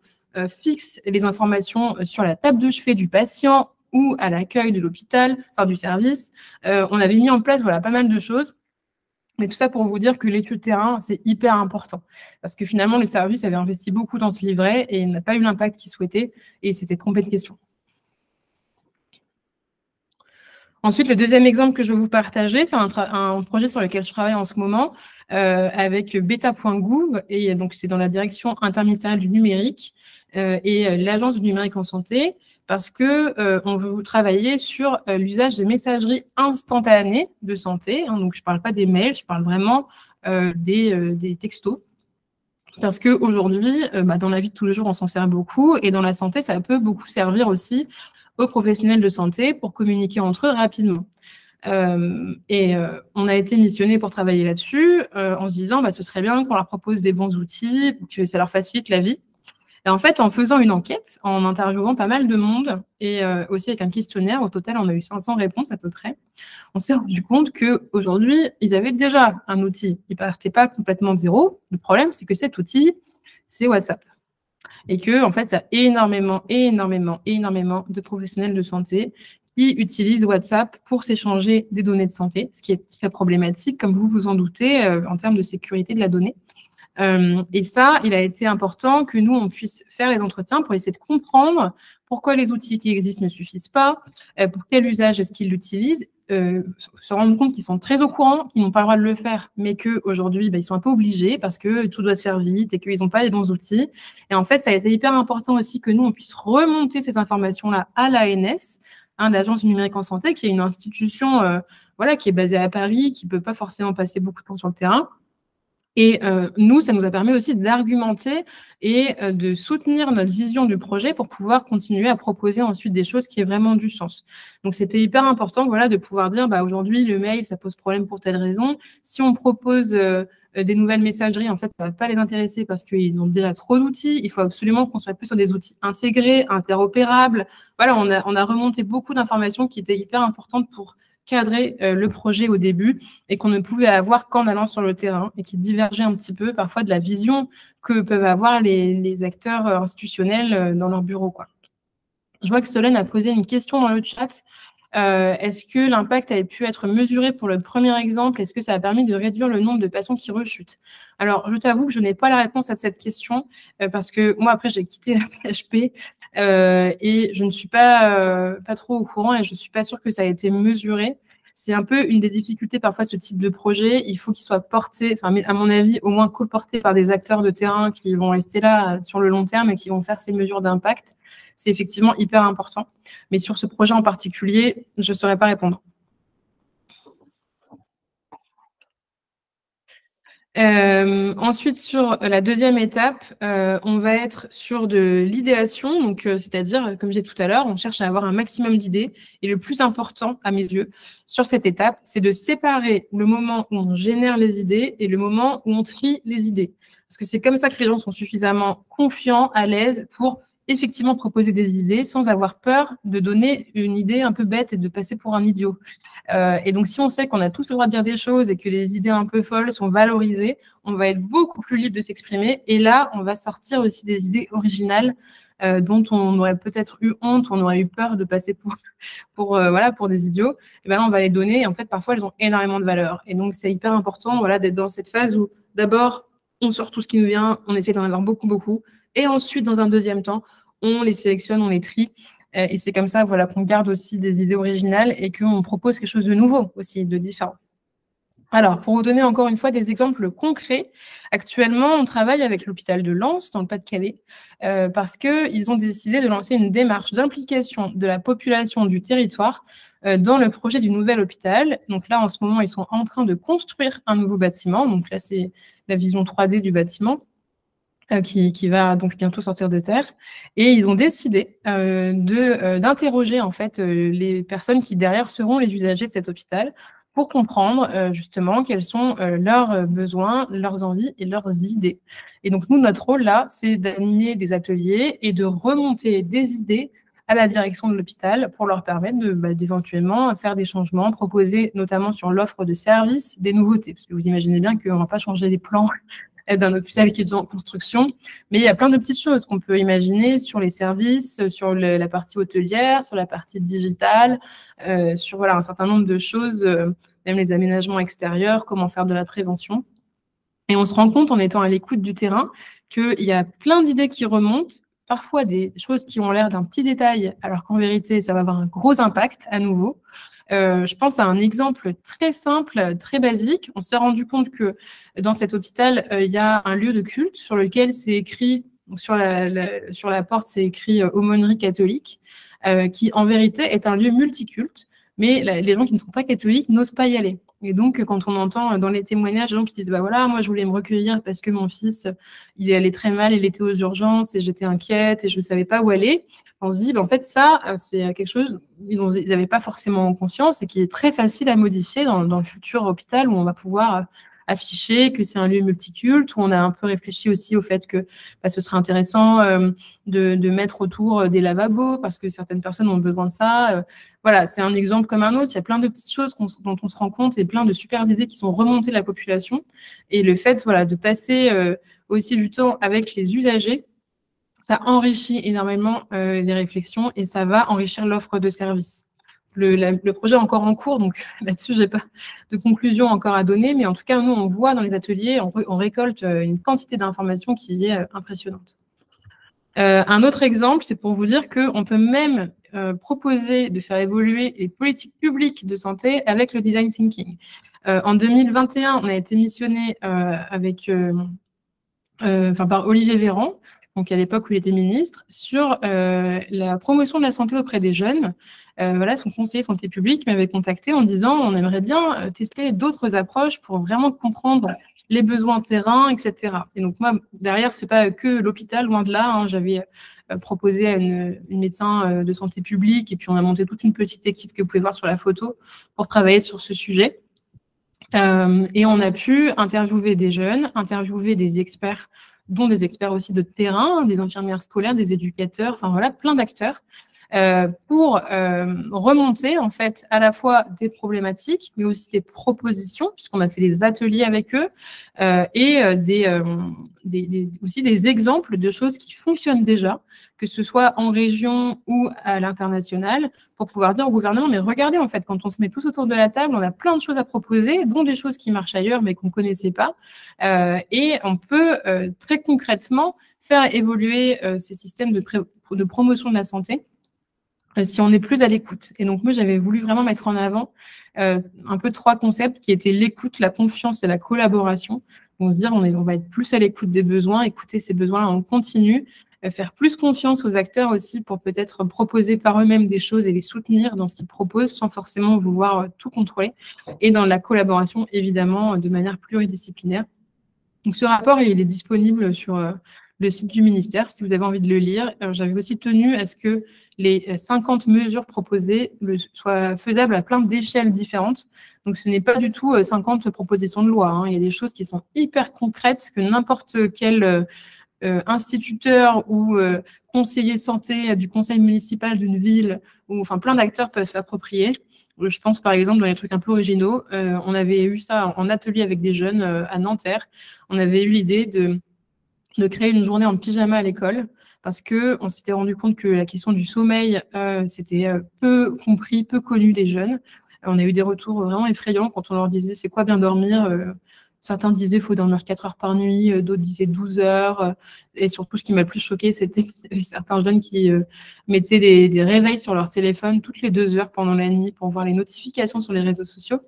fixe les informations sur la table de chevet du patient ou à l'accueil de l'hôpital, enfin du service. On avait mis en place pas mal de choses. Mais tout ça pour vous dire que l'étude terrain, c'est hyper important. Parce que finalement, le service avait investi beaucoup dans ce livret et n'a pas eu l'impact qu'il souhaitait et s'était trompé de question. Ensuite, le deuxième exemple que je vais vous partager, c'est un projet sur lequel je travaille en ce moment avec beta.gouv, et donc c'est dans la direction interministérielle du numérique et l'Agence du numérique en santé, parce qu'on veut travailler sur l'usage des messageries instantanées de santé. Donc, je ne parle pas des mails, je parle vraiment des textos. Parce qu'aujourd'hui, dans la vie de tous les jours, on s'en sert beaucoup, et dans la santé, ça peut beaucoup servir aussi aux professionnels de santé pour communiquer entre eux rapidement. On a été missionné pour travailler là-dessus en se disant ce serait bien qu'on leur propose des bons outils, que ça leur facilite la vie. Et en fait, en faisant une enquête, en interviewant pas mal de monde et aussi avec un questionnaire, au total, on a eu 500 réponses à peu près, on s'est rendu compte qu'aujourd'hui, ils avaient déjà un outil. Ils ne partaient pas complètement de zéro. Le problème, c'est que cet outil, c'est WhatsApp. Et que, en fait, il y a énormément de professionnels de santé qui utilisent WhatsApp pour s'échanger des données de santé, ce qui est très problématique, comme vous vous en doutez, en termes de sécurité de la donnée. Et ça, il a été important que nous, on puisse faire les entretiens pour essayer de comprendre pourquoi les outils qui existent ne suffisent pas, pour quel usage est-ce qu'ils l'utilisent, se rendre compte qu'ils sont très au courant, qu'ils n'ont pas le droit de le faire, mais qu'aujourd'hui, ils sont un peu obligés parce que tout doit se faire vite et qu'ils n'ont pas les bons outils. Et en fait, ça a été hyper important aussi que nous, on puisse remonter ces informations-là à l'ANS, l'Agence du numérique en santé, qui est une institution qui est basée à Paris, qui ne peut pas forcément passer beaucoup de temps sur le terrain. Et nous, ça nous a permis aussi d'argumenter et de soutenir notre vision du projet pour pouvoir continuer à proposer ensuite des choses qui aient vraiment du sens. Donc, c'était hyper important de pouvoir dire aujourd'hui, le mail, ça pose problème pour telle raison. Si on propose des nouvelles messageries, en fait, ça ne va pas les intéresser parce qu'ils ont déjà trop d'outils. Il faut absolument qu'on soit plus sur des outils intégrés, interopérables. Voilà, on a remonté beaucoup d'informations qui étaient hyper importantes pour cadrer le projet au début et qu'on ne pouvait avoir qu'en allant sur le terrain et qui divergeait un petit peu parfois de la vision que peuvent avoir les acteurs institutionnels dans leur bureau, quoi. Je vois que Solène a posé une question dans le chat. Est-ce que l'impact avait pu être mesuré pour le premier exemple? Est-ce que ça a permis de réduire le nombre de patients qui rechutent? Alors, je t'avoue que je n'ai pas la réponse à cette question parce que moi, après, j'ai quitté la PHP et je ne suis pas trop au courant et je ne suis pas sûre que ça a été mesuré. C'est un peu une des difficultés parfois de ce type de projet. Il faut qu'il soit porté, à mon avis, au moins coporté par des acteurs de terrain qui vont rester là sur le long terme et qui vont faire ces mesures d'impact. C'est effectivement hyper important. Mais sur ce projet en particulier, je ne saurais pas répondre. Ensuite, sur la deuxième étape, on va être sur de l'idéation, donc c'est-à-dire, comme j'ai dit tout à l'heure, on cherche à avoir un maximum d'idées. Et le plus important, à mes yeux, sur cette étape, c'est de séparer le moment où on génère les idées et le moment où on trie les idées. Parce que c'est comme ça que les gens sont suffisamment confiants, à l'aise pour effectivement proposer des idées sans avoir peur de donner une idée un peu bête et de passer pour un idiot. Et donc, si on sait qu'on a tous le droit de dire des choses et que les idées un peu folles sont valorisées, on va être beaucoup plus libre de s'exprimer. Et là, on va sortir aussi des idées originales dont on aurait peut-être eu honte, on aurait eu peur de passer pour des idiots. Et bien là, on va les donner. Et en fait, parfois, elles ont énormément de valeur. Et donc, c'est hyper important d'être dans cette phase où, d'abord, on sort tout ce qui nous vient, on essaie d'en avoir beaucoup, beaucoup. Et ensuite, dans un deuxième temps, on les sélectionne, on les trie. Et c'est comme ça qu'on garde aussi des idées originales et qu'on propose quelque chose de nouveau aussi, de différent. Alors, pour vous donner encore une fois des exemples concrets, actuellement, on travaille avec l'hôpital de Lens, dans le Pas-de-Calais, parce qu'ils ont décidé de lancer une démarche d'implication de la population du territoire dans le projet du nouvel hôpital. Donc là, en ce moment, ils sont en train de construire un nouveau bâtiment. Donc là, c'est la vision 3D du bâtiment. Qui va donc bientôt sortir de terre. Et ils ont décidé d'interroger en fait les personnes qui derrière seront les usagers de cet hôpital pour comprendre justement quels sont leurs besoins, leurs envies et leurs idées. Et donc nous, notre rôle là, c'est d'animer des ateliers et de remonter des idées à la direction de l'hôpital pour leur permettre d'éventuellement faire des changements, proposer notamment sur l'offre de services des nouveautés. Parce que vous imaginez bien qu'on ne va pas changer les plans d'un hôpital qui est en construction. Mais il y a plein de petites choses qu'on peut imaginer sur les services, sur la partie hôtelière, sur la partie digitale, sur un certain nombre de choses, même les aménagements extérieurs, comment faire de la prévention. Et on se rend compte en étant à l'écoute du terrain qu'il y a plein d'idées qui remontent, parfois des choses qui ont l'air d'un petit détail, alors qu'en vérité, ça va avoir un gros impact à nouveau. Je pense à un exemple très simple, très basique. On s'est rendu compte que dans cet hôpital, il y a un lieu de culte sur lequel c'est écrit, sur la porte, c'est écrit aumônerie catholique, qui en vérité est un lieu multiculte, mais les gens qui ne sont pas catholiques n'osent pas y aller. Et donc, quand on entend dans les témoignages des gens qui disent « bah voilà, moi je voulais me recueillir parce que mon fils, il est allé très mal, il était aux urgences et j'étais inquiète et je ne savais pas où aller », on se dit bah, en fait ça, c'est quelque chose dont ils n'avaient pas forcément conscience et qui est très facile à modifier dans le futur hôpital où on va pouvoir afficher que c'est un lieu multiculte, où on a un peu réfléchi aussi au fait que bah, ce serait intéressant de mettre autour des lavabos parce que certaines personnes ont besoin de ça. Voilà, c'est un exemple comme un autre. Il y a plein de petites choses dont on se rend compte et plein de super idées qui sont remontées de la population. Et le fait voilà, de passer aussi du temps avec les usagers, ça enrichit énormément les réflexions et ça va enrichir l'offre de services. Le projet est encore en cours, donc là-dessus, je n'ai pas de conclusion encore à donner, mais en tout cas, nous, on voit dans les ateliers, on récolte une quantité d'informations qui est impressionnante. Un autre exemple, c'est pour vous dire qu'on peut même proposer de faire évoluer les politiques publiques de santé avec le design thinking. En 2021, on a été missionné par Olivier Véran, donc à l'époque où il était ministre, sur la promotion de la santé auprès des jeunes. Voilà, son conseiller santé publique m'avait contacté en disant on aimerait bien tester d'autres approches pour vraiment comprendre les besoins terrain, etc. Et donc moi, derrière, c'est pas que l'hôpital, loin de là. Hein, j'avais proposé à une médecin de santé publique et puis on a monté toute une petite équipe que vous pouvez voir sur la photo pour travailler sur ce sujet. Et on a pu interviewer des jeunes, interviewer des experts, dont des experts aussi de terrain, des infirmières scolaires, des éducateurs, enfin voilà, plein d'acteurs, pour remonter en fait à la fois des problématiques, mais aussi des propositions, puisqu'on a fait des ateliers avec eux, et aussi des exemples de choses qui fonctionnent déjà, que ce soit en région ou à l'international, pour pouvoir dire au gouvernement, mais regardez, en fait, quand on se met tous autour de la table, on a plein de choses à proposer, dont des choses qui marchent ailleurs, mais qu'on ne connaissait pas. Et on peut très concrètement faire évoluer ces systèmes de promotion de la santé si on est plus à l'écoute. Et donc, moi, j'avais voulu vraiment mettre en avant un peu 3 concepts qui étaient l'écoute, la confiance et la collaboration. On se dire, on va être plus à l'écoute des besoins, écouter ces besoins-là en continu, faire plus confiance aux acteurs aussi pour peut-être proposer par eux-mêmes des choses et les soutenir dans ce qu'ils proposent sans forcément vouloir tout contrôler. Et dans la collaboration, évidemment, de manière pluridisciplinaire. Donc, ce rapport, il est disponible sur le site du ministère, si vous avez envie de le lire. J'avais aussi tenu à ce que les 50 mesures proposées soient faisables à plein d'échelles différentes. Donc, ce n'est pas du tout 50 propositions de loi. Hein. Il y a des choses qui sont hyper concrètes que n'importe quel instituteur ou conseiller santé du conseil municipal d'une ville, ou enfin plein d'acteurs peuvent s'approprier. Je pense par exemple dans les trucs un peu originaux, on avait eu ça en atelier avec des jeunes à Nanterre. On avait eu l'idée de créer une journée en pyjama à l'école parce qu'on s'était rendu compte que la question du sommeil, c'était peu compris, peu connu des jeunes. On a eu des retours vraiment effrayants quand on leur disait c'est quoi bien dormir. Certains disaient qu'il faut dormir 4 heures par nuit, d'autres disaient 12 heures. Et surtout, ce qui m'a le plus choqué, c'était certains jeunes qui mettaient des réveils sur leur téléphone toutes les 2 heures pendant la nuit pour voir les notifications sur les réseaux sociaux.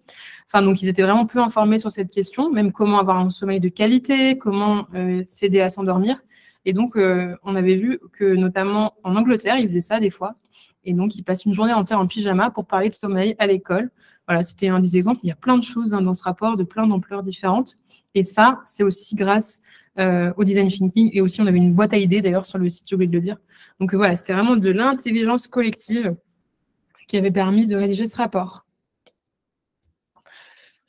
Enfin, donc, ils étaient vraiment peu informés sur cette question, même comment avoir un sommeil de qualité, comment s'aider à s'endormir. Et donc, on avait vu que, notamment en Angleterre, ils faisaient ça des fois. Et donc, ils passent une journée entière en pyjama pour parler de sommeil à l'école. Voilà, c'était un des exemples. Il y a plein de choses dans ce rapport, de plein d'ampleurs différentes. Et ça, c'est aussi grâce au design thinking. Et aussi, on avait une boîte à idées, d'ailleurs, sur le site, j'ai oublié de le dire. Donc, voilà, c'était vraiment de l'intelligence collective qui avait permis de rédiger ce rapport.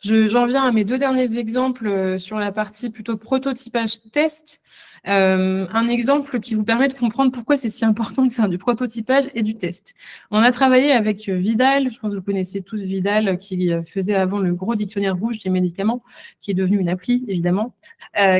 J'en viens à mes 2 derniers exemples sur la partie plutôt prototypage test. Un exemple qui vous permet de comprendre pourquoi c'est si important de faire du prototypage et du test. On a travaillé avec Vidal, je pense que vous connaissez tous Vidal, qui faisait avant le gros dictionnaire rouge des médicaments, qui est devenu une appli, évidemment,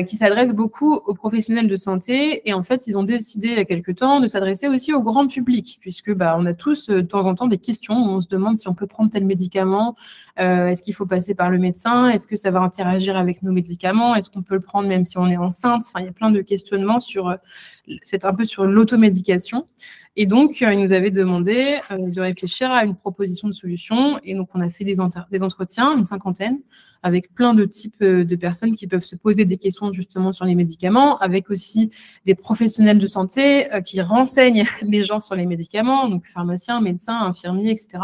qui s'adresse beaucoup aux professionnels de santé. Et en fait, ils ont décidé il y a quelque temps de s'adresser aussi au grand public, puisque on a tous de temps en temps des questions où on se demande si on peut prendre tel médicament, est-ce qu'il faut passer par le médecin, est-ce que ça va interagir avec nos médicaments, est-ce qu'on peut le prendre même si on est enceinte. Enfin, il y a plein de questionnements c'est un peu sur l'automédication. Et donc, ils nous avaient demandé de réfléchir à une proposition de solution. Et donc, on a fait des entretiens, une 50aine, avec plein de types de personnes qui peuvent se poser des questions justement sur les médicaments, avec aussi des professionnels de santé qui renseignent les gens sur les médicaments, donc pharmaciens, médecins, infirmiers, etc.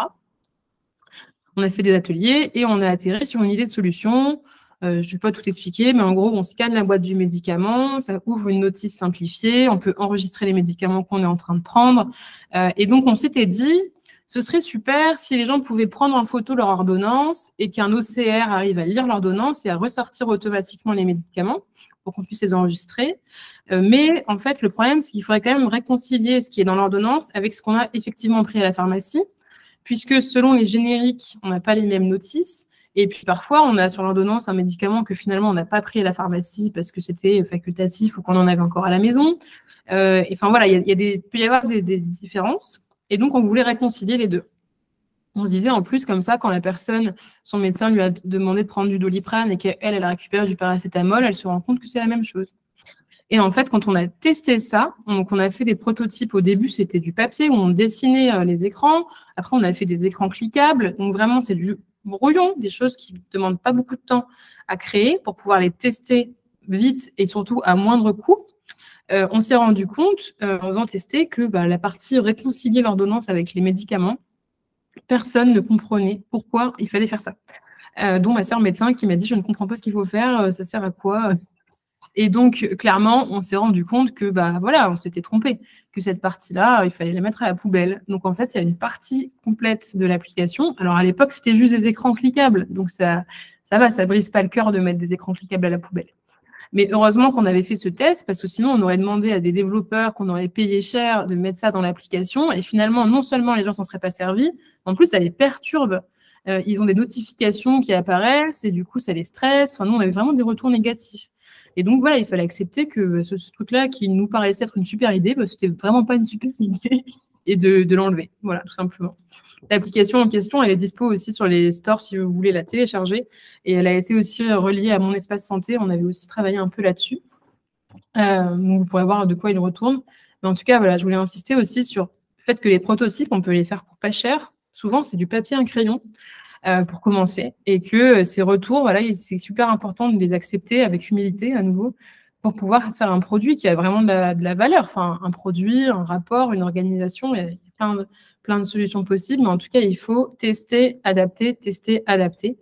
On a fait des ateliers et on a atterri sur une idée de solution. Je ne vais pas tout expliquer, mais en gros, on scanne la boîte du médicament, ça ouvre une notice simplifiée, on peut enregistrer les médicaments qu'on est en train de prendre. Et donc, on s'était dit, ce serait super si les gens pouvaient prendre en photo leur ordonnance et qu'un OCR arrive à lire l'ordonnance et à ressortir automatiquement les médicaments pour qu'on puisse les enregistrer. Mais en fait, le problème, c'est qu'il faudrait quand même réconcilier ce qui est dans l'ordonnance avec ce qu'on a effectivement pris à la pharmacie, puisque selon les génériques, on n'a pas les mêmes notices. Et puis parfois, on a sur l'ordonnance un médicament que finalement, on n'a pas pris à la pharmacie parce que c'était facultatif ou qu'on en avait encore à la maison. Enfin voilà, il peut y avoir des différences. Et donc, on voulait réconcilier les deux. On se disait en plus, comme ça, quand la personne, son médecin lui a demandé de prendre du Doliprane et qu'elle, elle a récupéré du paracétamol, elle se rend compte que c'est la même chose. Et en fait, quand on a testé ça, donc on a fait des prototypes. Au début, c'était du papier où on dessinait les écrans. Après, on a fait des écrans cliquables. Donc vraiment, c'est du brouillon, des choses qui ne demandent pas beaucoup de temps à créer pour pouvoir les tester vite et surtout à moindre coût. On s'est rendu compte, en faisant tester, que la partie réconcilier l'ordonnance avec les médicaments, personne ne comprenait pourquoi il fallait faire ça. Dont ma sœur médecin qui m'a dit « Je ne comprends pas ce qu'il faut faire, ça sert à quoi ?» Et donc, clairement, on s'est rendu compte que, voilà, on s'était trompé, que cette partie-là, il fallait la mettre à la poubelle. Donc, en fait, il y a une partie complète de l'application. Alors, à l'époque, c'était juste des écrans cliquables. Donc, ça va, ça brise pas le cœur de mettre des écrans cliquables à la poubelle. Mais heureusement qu'on avait fait ce test, parce que sinon, on aurait demandé à des développeurs qu'on aurait payé cher de mettre ça dans l'application. Et finalement, non seulement les gens s'en seraient pas servis, en plus, ça les perturbe. Ils ont des notifications qui apparaissent et du coup, ça les stresse. Enfin, nous, on avait vraiment des retours négatifs. Et donc, voilà, il fallait accepter que ce truc-là, qui nous paraissait être une super idée, c'était vraiment pas une super idée et de l'enlever. Voilà, tout simplement. L'application en question, elle est dispo aussi sur les stores si vous voulez la télécharger. Et elle a été aussi reliée à Mon Espace Santé. On avait aussi travaillé un peu là-dessus. Donc, vous pourrez voir de quoi il retourne. Mais en tout cas, voilà, je voulais insister aussi sur le fait que les prototypes, on peut les faire pour pas cher. Souvent, c'est du papier, un crayon. Pour commencer, et que ces retours, voilà, c'est super important de les accepter avec humilité à nouveau pour pouvoir faire un produit qui a vraiment de la valeur, enfin un produit, un rapport, une organisation, il y a plein de solutions possibles, mais en tout cas, il faut tester, adapter.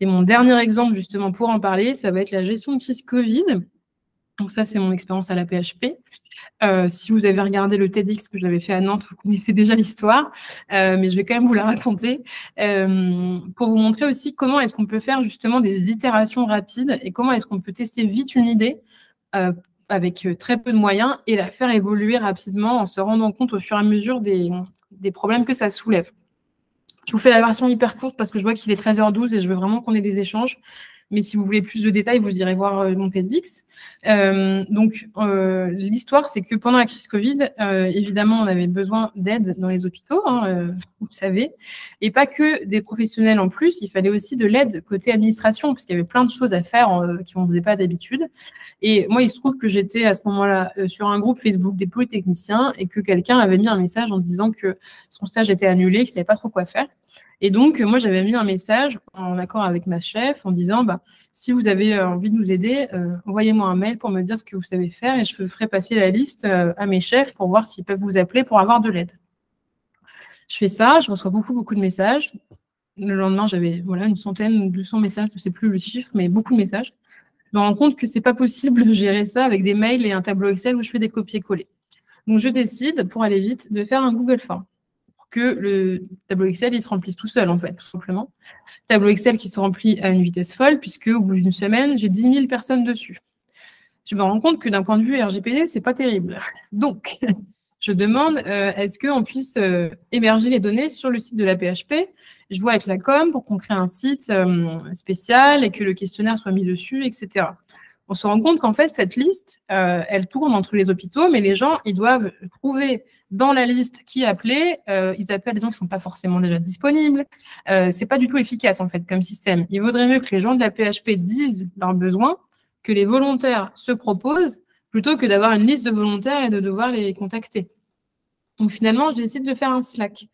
Et mon dernier exemple, justement, pour en parler, ça va être la gestion de crise Covid. Donc ça, c'est mon expérience à la PHP. Si vous avez regardé le TEDx que j'avais fait à Nantes, vous connaissez déjà l'histoire, mais je vais quand même vous la raconter pour vous montrer aussi comment est-ce qu'on peut faire justement des itérations rapides et comment est-ce qu'on peut tester vite une idée avec très peu de moyens et la faire évoluer rapidement en se rendant compte au fur et à mesure des problèmes que ça soulève. Je vous fais la version hyper courte parce que je vois qu'il est 13h12 et je veux vraiment qu'on ait des échanges. Mais si vous voulez plus de détails, vous irez voir mon TEDx. L'histoire, c'est que pendant la crise Covid, évidemment, on avait besoin d'aide dans les hôpitaux, vous le savez, et pas que des professionnels en plus, il fallait aussi de l'aide côté administration, parce qu'il y avait plein de choses à faire qu'on ne faisait pas d'habitude. Et moi, il se trouve que j'étais à ce moment-là sur un groupe Facebook des polytechniciens et que quelqu'un avait mis un message en disant que son stage était annulé, qu'il ne savait pas trop quoi faire. Et donc, moi, j'avais mis un message en accord avec ma chef en disant si vous avez envie de nous aider, envoyez-moi un mail pour me dire ce que vous savez faire et je ferai passer la liste à mes chefs pour voir s'ils peuvent vous appeler pour avoir de l'aide. Je fais ça, je reçois beaucoup de messages. Le lendemain, j'avais une centaine ou 200 messages, je ne sais plus le chiffre, mais beaucoup de messages. Je me rends compte que ce n'est pas possible de gérer ça avec des mails et un tableau Excel où je fais des copier-coller. Donc, je décide, pour aller vite, de faire un Google Form. Que le tableau Excel, il se remplisse tout seul, en fait, tout simplement. Tableau Excel qui se remplit à une vitesse folle, puisque au bout d'une semaine, j'ai 10 000 personnes dessus. Je me rends compte que d'un point de vue RGPD, c'est pas terrible. Donc, je demande, est-ce qu'on puisse émerger les données sur le site de la PHP? Je vois avec la com pour qu'on crée un site spécial et que le questionnaire soit mis dessus, etc. On se rend compte qu'en fait, cette liste, elle tourne entre les hôpitaux, mais les gens, ils doivent trouver dans la liste qui appeler. Ils appellent des gens qui ne sont pas forcément déjà disponibles. C'est pas du tout efficace, en fait, comme système. Il vaudrait mieux que les gens de la PHP disent leurs besoins, que les volontaires se proposent, plutôt que d'avoir une liste de volontaires et de devoir les contacter. Donc, finalement, je décide de faire un Slack.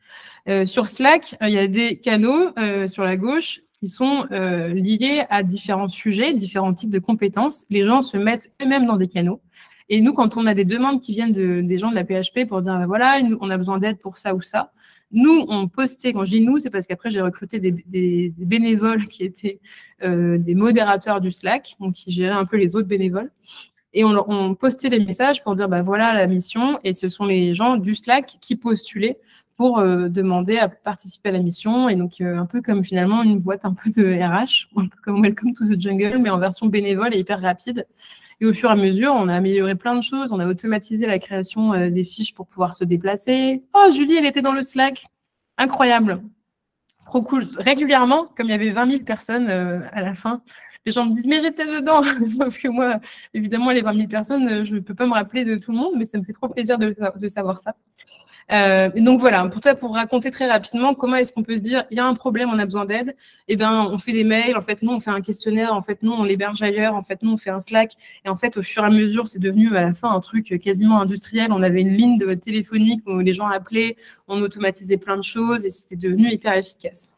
Sur Slack, il y a des canaux sur la gauche qui sont liés à différents sujets, différents types de compétences. Les gens se mettent eux-mêmes dans des canaux Et nous, quand on a des demandes qui viennent des gens de la PHP pour dire, voilà, on a besoin d'aide pour ça ou ça, nous, on postait, quand je dis nous, c'est parce qu'après, j'ai recruté des bénévoles qui étaient des modérateurs du Slack, donc qui géraient un peu les autres bénévoles. Et on postait les messages pour dire, voilà la mission. Et ce sont les gens du Slack qui postulaient pour demander à participer à la mission. Et donc, un peu comme finalement une boîte un peu de RH, un peu comme Welcome to the Jungle, mais en version bénévole et hyper rapide. Et au fur et à mesure, on a amélioré plein de choses. On a automatisé la création des fiches pour pouvoir se déplacer. Oh, Julie, elle était dans le Slack. Incroyable. Trop cool. Régulièrement, comme il y avait 20 000 personnes à la fin, les gens me disent « mais j'étais dedans !» Sauf que moi, évidemment, les 20 000 personnes, je ne peux pas me rappeler de tout le monde, mais ça me fait trop plaisir de savoir ça. Et donc voilà, pour raconter très rapidement comment est-ce qu'on peut se dire il y a un problème, on a besoin d'aide, et ben on fait des mails, en fait nous on fait un questionnaire, en fait nous on l'héberge ailleurs, en fait nous on fait un Slack, et en fait au fur et à mesure c'est devenu à la fin un truc quasiment industriel. On avait une ligne téléphonique où les gens appelaient, on automatisait plein de choses et c'était devenu hyper efficace.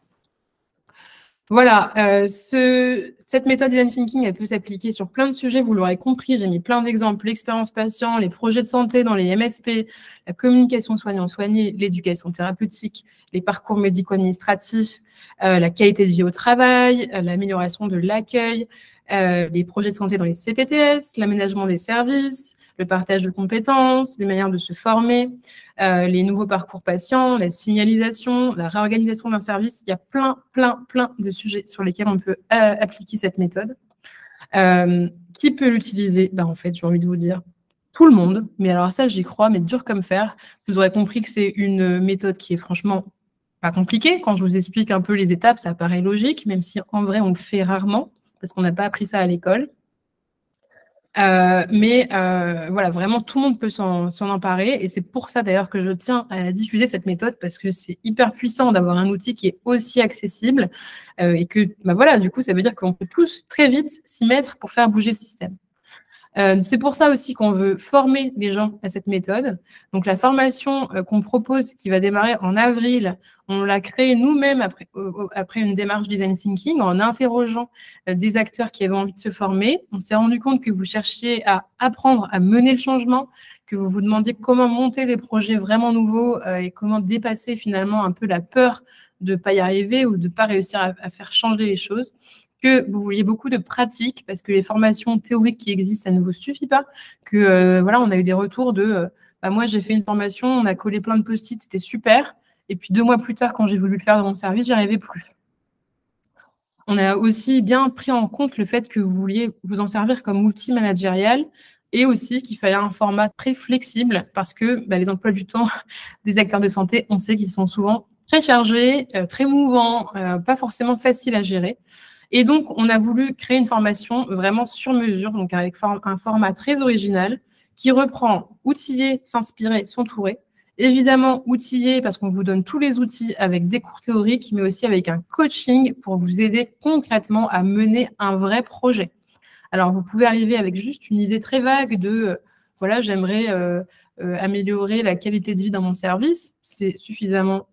Voilà, cette méthode Design Thinking, elle peut s'appliquer sur plein de sujets, vous l'aurez compris, j'ai mis plein d'exemples, l'expérience patient, les projets de santé dans les MSP, la communication soignant-soigné, l'éducation thérapeutique, les parcours médico-administratifs, la qualité de vie au travail, l'amélioration de l'accueil, les projets de santé dans les CPTS, l'aménagement des services, le partage de compétences, les manières de se former, les nouveaux parcours patients, la signalisation, la réorganisation d'un service. Il y a plein de sujets sur lesquels on peut appliquer cette méthode. Qui peut l'utiliser? En fait, j'ai envie de vous dire tout le monde. Mais alors ça, j'y crois, mais dur comme fer. Vous aurez compris que c'est une méthode qui est franchement pas compliquée. Quand je vous explique un peu les étapes, ça paraît logique, même si en vrai, on le fait rarement parce qu'on n'a pas appris ça à l'école. Voilà, vraiment, tout le monde peut s'en emparer. Et c'est pour ça, d'ailleurs, que je tiens à diffuser cette méthode, parce que c'est hyper puissant d'avoir un outil qui est aussi accessible. Et que, voilà, du coup, ça veut dire qu'on peut tous très vite s'y mettre pour faire bouger le système. C'est pour ça aussi qu'on veut former les gens à cette méthode. Donc, la formation qu'on propose, qui va démarrer en avril, on l'a créée nous-mêmes après une démarche Design Thinking, en interrogeant des acteurs qui avaient envie de se former. On s'est rendu compte que vous cherchiez à apprendre à mener le changement, que vous vous demandiez comment monter des projets vraiment nouveaux et comment dépasser finalement un peu la peur de ne pas y arriver ou de ne pas réussir à faire changer les choses. Que vous vouliez beaucoup de pratique, parce que les formations théoriques qui existent, ça ne vous suffit pas. Que voilà, on a eu des retours de moi, j'ai fait une formation, on a collé plein de post-it, c'était super. Et puis 2 mois plus tard, quand j'ai voulu le faire dans mon service, j'y arrivais plus. On a aussi bien pris en compte le fait que vous vouliez vous en servir comme outil managérial et aussi qu'il fallait un format très flexible parce que les emplois du temps des acteurs de santé, on sait qu'ils sont souvent très chargés, très mouvants, pas forcément faciles à gérer. Et donc, on a voulu créer une formation vraiment sur mesure, donc avec un format très original qui reprend outiller, s'inspirer, s'entourer. Évidemment, outiller parce qu'on vous donne tous les outils avec des cours théoriques, mais aussi avec un coaching pour vous aider concrètement à mener un vrai projet. Alors, vous pouvez arriver avec juste une idée très vague de voilà, j'aimerais améliorer la qualité de vie dans mon service. C'est suffisamment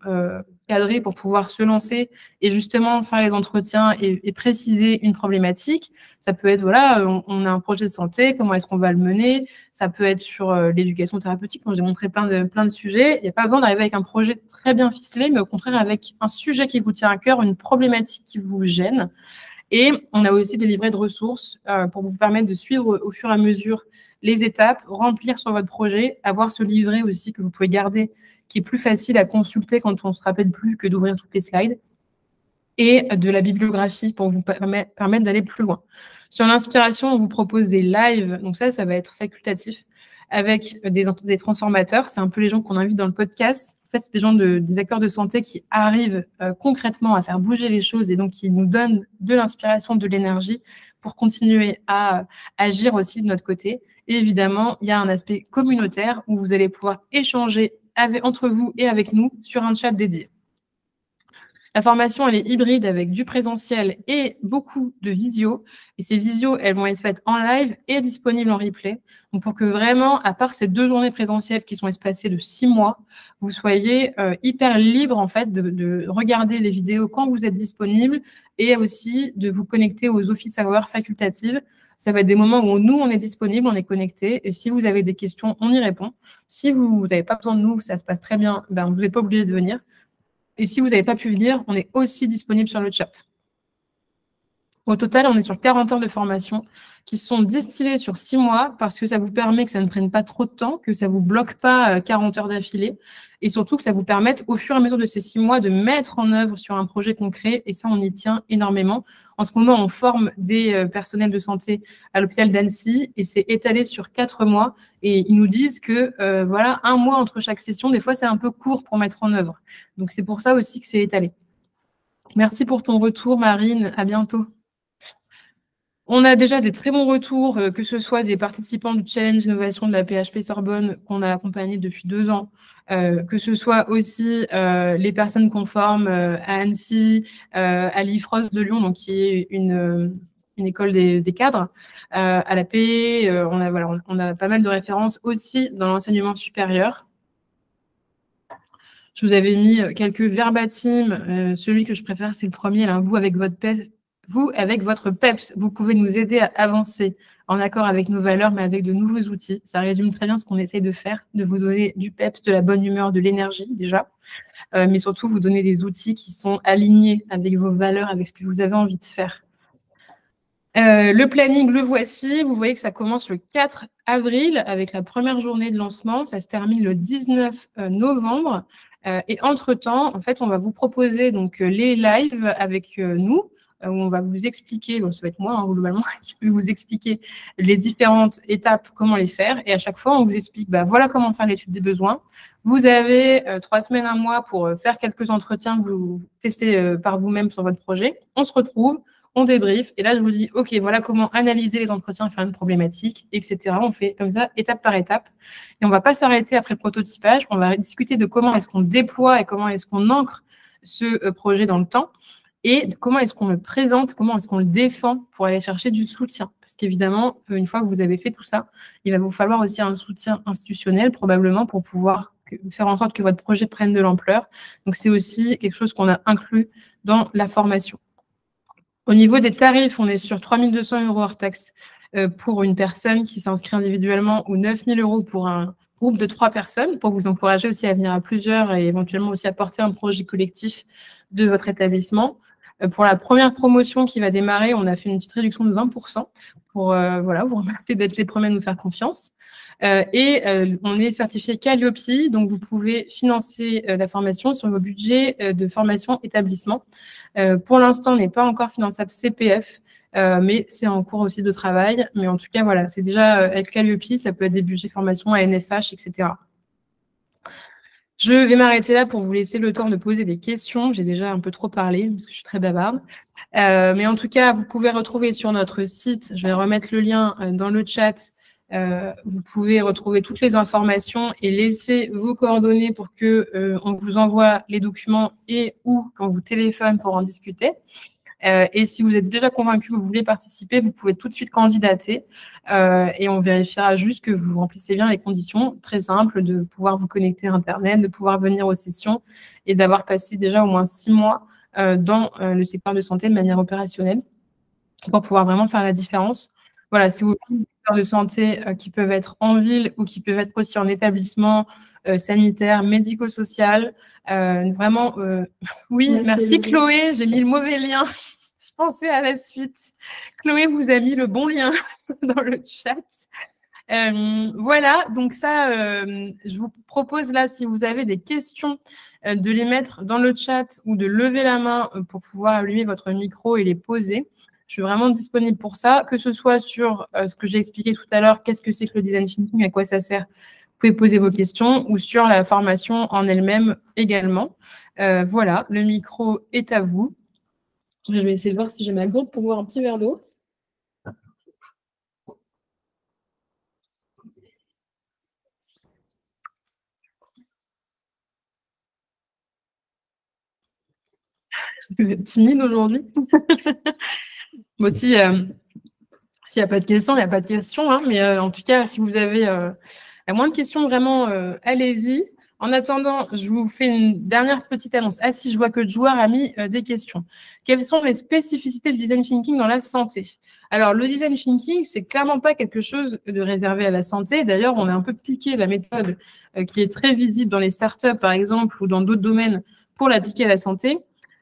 cadré pour pouvoir se lancer et justement faire les entretiens et préciser une problématique. Ça peut être, voilà, on a un projet de santé, comment est-ce qu'on va le mener? Ça peut être sur l'éducation thérapeutique, quand j'ai montré plein de sujets. Il n'y a pas besoin d'arriver avec un projet très bien ficelé, mais au contraire avec un sujet qui vous tient à cœur, une problématique qui vous gêne. Et on a aussi des livrets de ressources pour vous permettre de suivre au fur et à mesure les étapes, remplir sur votre projet, avoir ce livret aussi que vous pouvez garder, qui est plus facile à consulter quand on ne se rappelle plus que d'ouvrir toutes les slides, et de la bibliographie pour vous permettre d'aller plus loin. Sur l'inspiration, on vous propose des lives, donc ça va être facultatif, avec des transformateurs. C'est un peu les gens qu'on invite dans le podcast. En fait, c'est des gens des acteurs de santé qui arrivent concrètement à faire bouger les choses et donc qui nous donnent de l'inspiration, de l'énergie pour continuer à agir aussi de notre côté. Et évidemment, il y a un aspect communautaire où vous allez pouvoir échanger entre vous et avec nous sur un chat dédié. La formation, elle est hybride avec du présentiel et beaucoup de visio. Et ces visios, elles vont être faites en live et disponibles en replay. Donc, pour que vraiment, à part ces 2 journées présentielles qui sont espacées de 6 mois, vous soyez hyper libre, en fait, de regarder les vidéos quand vous êtes disponible et aussi de vous connecter aux office hours facultatives Ça va être des moments où nous, on est disponible, on est connecté. Et si vous avez des questions, on y répond. Si vous n'avez pas besoin de nous, ça se passe très bien, ben, vous n'êtes pas obligé de venir. Et si vous n'avez pas pu venir, on est aussi disponible sur le chat. Au total, on est sur 40 heures de formation qui sont distillées sur 6 mois parce que ça vous permet que ça ne prenne pas trop de temps, que ça ne vous bloque pas 40 heures d'affilée et surtout que ça vous permette au fur et à mesure de ces 6 mois de mettre en œuvre sur un projet concret et ça, on y tient énormément. En ce moment, on forme des personnels de santé à l'hôpital d'Annecy et c'est étalé sur 4 mois et ils nous disent que voilà, 1 mois entre chaque session, des fois, c'est un peu court pour mettre en œuvre. Donc, c'est pour ça aussi que c'est étalé. Merci pour ton retour, Marine. À bientôt. On a déjà des très bons retours, que ce soit des participants du Challenge Innovation de la PHP Sorbonne qu'on a accompagnés depuis 2 ans, que ce soit aussi les personnes qu'on forme à Annecy, à l'IFROS de Lyon, donc qui est une école des cadres, à la Paix. On a pas mal de références aussi dans l'enseignement supérieur. Je vous avais mis quelques verbatim. Celui que je préfère, c'est le premier, là, vous avec votre PEPS, vous pouvez nous aider à avancer en accord avec nos valeurs, mais avec de nouveaux outils. Ça résume très bien ce qu'on essaye de faire, de vous donner du PEPS, de la bonne humeur, de l'énergie déjà, mais surtout vous donner des outils qui sont alignés avec vos valeurs, avec ce que vous avez envie de faire. Le planning, le voici. Vous voyez que ça commence le 4 avril avec la première journée de lancement. Ça se termine le 19 novembre. Et entre-temps, en fait, on va vous proposer donc les lives avec nous, où on va vous expliquer, bon, ça va être moi hein, globalement, qui peut vous expliquer les différentes étapes, comment les faire. Et à chaque fois, on vous explique, bah, voilà comment faire l'étude des besoins. Vous avez 3 semaines, 1 mois pour faire quelques entretiens, vous tester par vous-même sur votre projet. On se retrouve. On débrief, et là, je vous dis, OK, voilà comment analyser les entretiens, faire une problématique, etc. On fait comme ça, étape par étape. Et on ne va pas s'arrêter après le prototypage. On va discuter de comment est-ce qu'on déploie et comment est-ce qu'on ancre ce projet dans le temps et comment est-ce qu'on le présente, comment est-ce qu'on le défend pour aller chercher du soutien. Parce qu'évidemment, une fois que vous avez fait tout ça, il va vous falloir aussi un soutien institutionnel, probablement, pour pouvoir faire en sorte que votre projet prenne de l'ampleur. Donc, c'est aussi quelque chose qu'on a inclus dans la formation. Au niveau des tarifs, on est sur 3 200 € hors taxe pour une personne qui s'inscrit individuellement ou 9 000 € pour un groupe de 3 personnes pour vous encourager aussi à venir à plusieurs et éventuellement aussi à porter un projet collectif de votre établissement. Pour la première promotion qui va démarrer, on a fait une petite réduction de 20% pour voilà, vous remercier d'être les premiers à nous faire confiance. On est certifié Calliope, donc vous pouvez financer la formation sur vos budgets de formation établissement. Pour l'instant, on n'est pas encore finançable CPF, mais c'est en cours aussi de travail. Mais en tout cas, voilà, c'est déjà avec Calliope, ça peut être des budgets formation à NFH, etc. Je vais m'arrêter là pour vous laisser le temps de poser des questions. J'ai déjà un peu trop parlé parce que je suis très bavarde. Mais en tout cas, vous pouvez retrouver sur notre site, je vais remettre le lien dans le chat, vous pouvez retrouver toutes les informations et laisser vos coordonnées pour que on vous envoie les documents et ou quand vous téléphone pour en discuter. Et si vous êtes déjà convaincu que vous voulez participer, vous pouvez tout de suite candidater et on vérifiera juste que vous remplissez bien les conditions. Très simple, de pouvoir vous connecter à Internet, de pouvoir venir aux sessions et d'avoir passé déjà au moins 6 mois dans le secteur de santé de manière opérationnelle pour pouvoir vraiment faire la différence. Voilà, si vous avez des secteurs de santé qui peuvent être en ville ou qui peuvent être aussi en établissement sanitaire, médico-social, vraiment, oui, merci Chloé, j'ai mis le mauvais lien. Je pensais à la suite. Chloé vous a mis le bon lien dans le chat. Voilà, donc ça, je vous propose là, si vous avez des questions, de les mettre dans le chat ou de lever la main pour pouvoir allumer votre micro et les poser. Je suis vraiment disponible pour ça, que ce soit sur ce que j'ai expliqué tout à l'heure, qu'est-ce que c'est que le design thinking, à quoi ça sert, vous pouvez poser vos questions, ou sur la formation en elle-même également. Voilà, le micro est à vous. Je vais essayer de voir si j'ai ma gourde pour boire un petit verre d'eau. Vous êtes timide aujourd'hui. Moi aussi, s'il n'y a pas de questions, il n'y a pas de questions. Hein, mais en tout cas, si vous avez la moindre question, vraiment, allez-y. En attendant, je vous fais une dernière petite annonce. Ah si, je vois que le joueur a mis des questions. Quelles sont les spécificités du design thinking dans la santé? Alors, le design thinking, c'est clairement pas quelque chose de réservé à la santé. D'ailleurs, on est un peu piqué la méthode qui est très visible dans les startups, par exemple, ou dans d'autres domaines pour l'appliquer à la santé.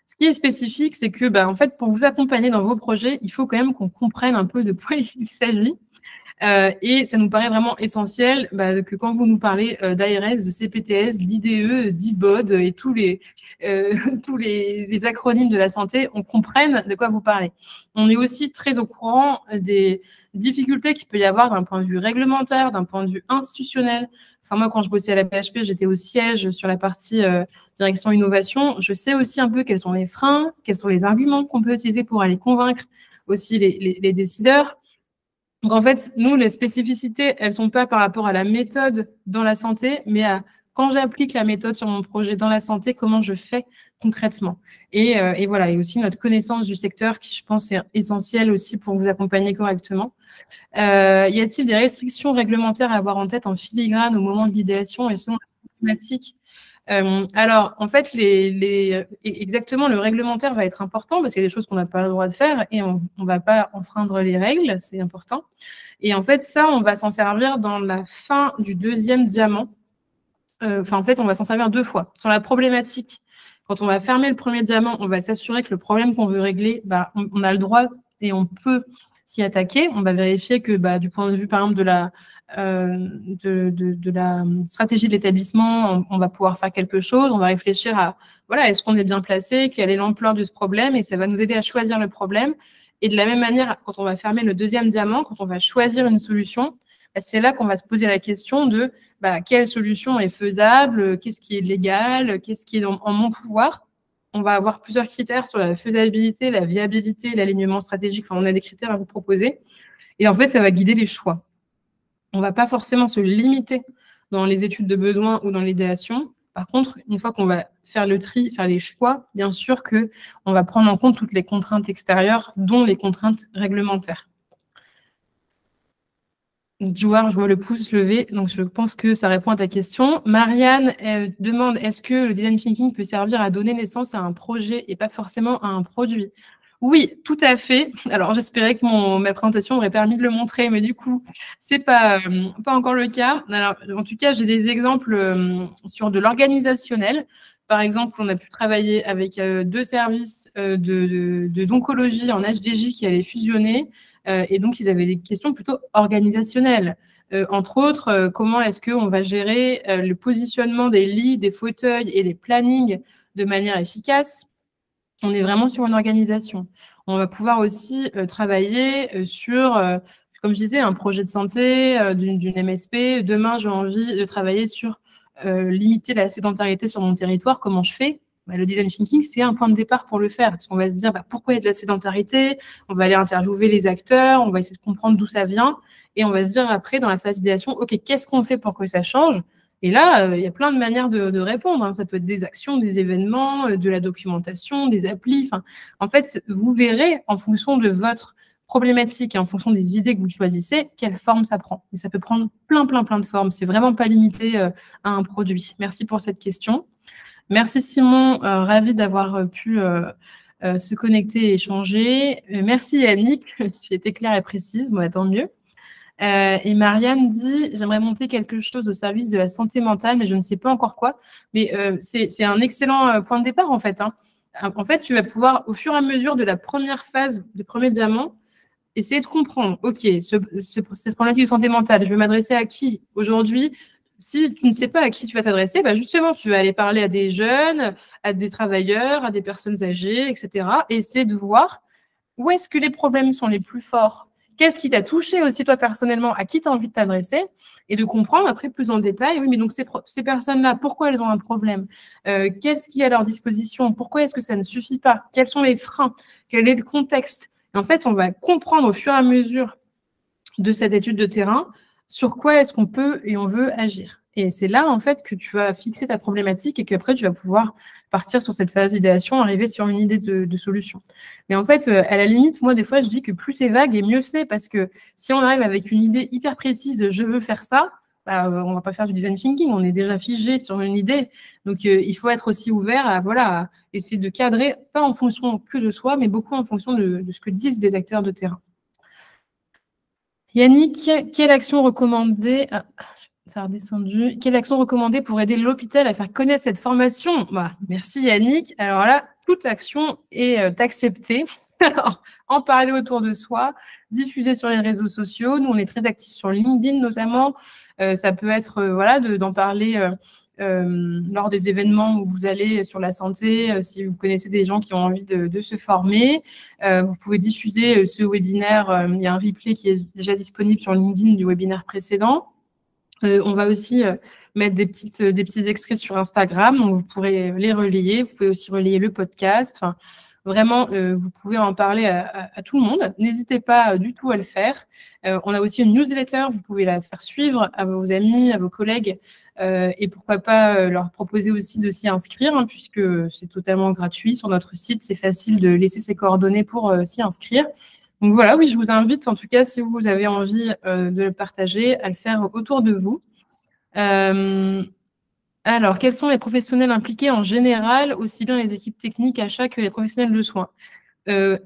Ce qui est spécifique, c'est que, en fait, pour vous accompagner dans vos projets, il faut quand même qu'on comprenne un peu de quoi il s'agit. Et ça nous paraît vraiment essentiel que quand vous nous parlez d'ARS, de CPTS, d'IDE, d'IBOD et tous les acronymes de la santé, on comprenne de quoi vous parlez. On est aussi très au courant des difficultés qu'il peut y avoir d'un point de vue réglementaire, d'un point de vue institutionnel. Enfin, moi, quand je bossais à la PHP, j'étais au siège sur la partie direction innovation. Je sais aussi un peu quels sont les freins, quels sont les arguments qu'on peut utiliser pour aller convaincre aussi les décideurs. Donc, en fait, nous, les spécificités, elles ne sont pas par rapport à la méthode dans la santé, mais à quand j'applique la méthode sur mon projet dans la santé, comment je fais concrètement. Et voilà, et aussi notre connaissance du secteur qui, je pense, est essentielle aussi pour vous accompagner correctement. Y a-t-il des restrictions réglementaires à avoir en tête en filigrane au moment de l'idéation et selon la problématique? Alors, en fait, exactement, le réglementaire va être important parce qu'il y a des choses qu'on n'a pas le droit de faire et on ne va pas enfreindre les règles, c'est important. Et en fait, ça, on va s'en servir dans la fin du deuxième diamant. En fait, on va s'en servir 2 fois. Sur la problématique, quand on va fermer le premier diamant, on va s'assurer que le problème qu'on veut régler, on a le droit et on peut s'y attaquer. On va vérifier que du point de vue, par exemple, de la stratégie de l'établissement, on va pouvoir faire quelque chose. On va réfléchir à, voilà, est-ce qu'on est bien placé, quelle est l'ampleur de ce problème, et ça va nous aider à choisir le problème. Et de la même manière, quand on va fermer le deuxième diamant, quand on va choisir une solution, c'est là qu'on va se poser la question de quelle solution est faisable, qu'est-ce qui est légal, qu'est-ce qui est en mon pouvoir. On va avoir plusieurs critères sur la faisabilité, la viabilité, l'alignement stratégique. Enfin, on a des critères à vous proposer. Et en fait, ça va guider les choix. On ne va pas forcément se limiter dans les études de besoin ou dans l'idéation. Par contre, une fois qu'on va faire le tri, faire les choix, bien sûr qu'on va prendre en compte toutes les contraintes extérieures, dont les contraintes réglementaires. Joueur, je vois le pouce levé, donc je pense que ça répond à ta question. Marianne demande, est-ce que le design thinking peut servir à donner naissance à un projet et pas forcément à un produit? Oui, tout à fait. Alors, j'espérais que ma présentation aurait permis de le montrer, mais du coup, c'est pas encore le cas. Alors, en tout cas, j'ai des exemples sur de l'organisationnel. Par exemple, on a pu travailler avec 2 services d'oncologie en HDJ qui allaient fusionner. Et donc, ils avaient des questions plutôt organisationnelles. Entre autres, comment est-ce qu'on va gérer le positionnement des lits, des fauteuils et des plannings de manière efficace? On est vraiment sur une organisation. On va pouvoir aussi travailler sur, comme je disais, un projet de santé, d'une MSP. Demain, j'ai envie de travailler sur limiter la sédentarité sur mon territoire. Comment je fais? Le design thinking, c'est un point de départ pour le faire. Parce qu'on va se dire pourquoi il y a de la sédentarité. On va aller interviewer les acteurs. On va essayer de comprendre d'où ça vient. Et on va se dire après, dans la phase d'idéation, OK, qu'est-ce qu'on fait pour que ça change? Et là, il y a plein de manières de répondre. Hein. Ça peut être des actions, des événements, de la documentation, des applis. En fait, vous verrez en fonction de votre problématique et en fonction des idées que vous choisissez, quelle forme ça prend. Et ça peut prendre plein de formes. C'est vraiment pas limité à un produit. Merci pour cette question. Merci Simon, ravi d'avoir pu se connecter et échanger. Merci Yannick, tu étais claire et précise, moi tant mieux. Et Marianne dit, j'aimerais monter quelque chose au service de la santé mentale, mais je ne sais pas encore quoi. Mais c'est un excellent point de départ, en fait. Hein. En fait, tu vas pouvoir, au fur et à mesure de la première phase, du premier diamant, essayer de comprendre, OK, cette problématique de santé mentale, je vais m'adresser à qui aujourd'hui? Si tu ne sais pas à qui tu vas t'adresser, justement, tu vas aller parler à des jeunes, à des travailleurs, à des personnes âgées, etc. Et essayer de voir où est-ce que les problèmes sont les plus forts. Qu'est-ce qui t'a touché aussi toi personnellement, à qui tu as envie de t'adresser et de comprendre après plus en détail, oui, mais donc ces personnes-là, pourquoi elles ont un problème? Qu'est-ce qui est à leur disposition? Pourquoi est-ce que ça ne suffit pas? Quels sont les freins? Quel est le contexte? Et en fait, on va comprendre au fur et à mesure de cette étude de terrain sur quoi est-ce qu'on peut et on veut agir. Et c'est là, en fait, que tu vas fixer ta problématique et qu'après, tu vas pouvoir partir sur cette phase d'idéation, arriver sur une idée de solution. Mais en fait, à la limite, moi, des fois, je dis que plus c'est vague et mieux c'est, parce que si on arrive avec une idée hyper précise de « je veux faire ça », on ne va pas faire du design thinking, on est déjà figé sur une idée. Donc, il faut être aussi ouvert à, voilà, à essayer de cadrer, pas en fonction que de soi, mais beaucoup en fonction de ce que disent les acteurs de terrain. Yannick, quelle action recommandée ça a redescendu. Quelle action recommandée pour aider l'hôpital à faire connaître cette formation? Merci Yannick. Alors là, toute action est acceptée. Alors, en parler autour de soi, diffuser sur les réseaux sociaux. Nous, on est très actifs sur LinkedIn notamment. Ça peut être voilà, d'en parler lors des événements où vous allez sur la santé, si vous connaissez des gens qui ont envie de se former. Vous pouvez diffuser ce webinaire. Il y a un replay qui est déjà disponible sur LinkedIn du webinaire précédent. On va aussi mettre des petits extraits sur Instagram, donc vous pourrez les relayer. Vous pouvez aussi relayer le podcast. Enfin, vraiment, vous pouvez en parler à tout le monde. N'hésitez pas du tout à le faire. On a aussi une newsletter. Vous pouvez la faire suivre à vos amis, à vos collègues. Et pourquoi pas leur proposer aussi de s'y inscrire, hein, puisque c'est totalement gratuit sur notre site. C'est facile de laisser ses coordonnées pour s'y inscrire. Donc voilà, oui, je vous invite, en tout cas, si vous avez envie de le partager, à le faire autour de vous. Alors, quels sont les professionnels impliqués en général, aussi bien les équipes techniques, achats que les professionnels de soins?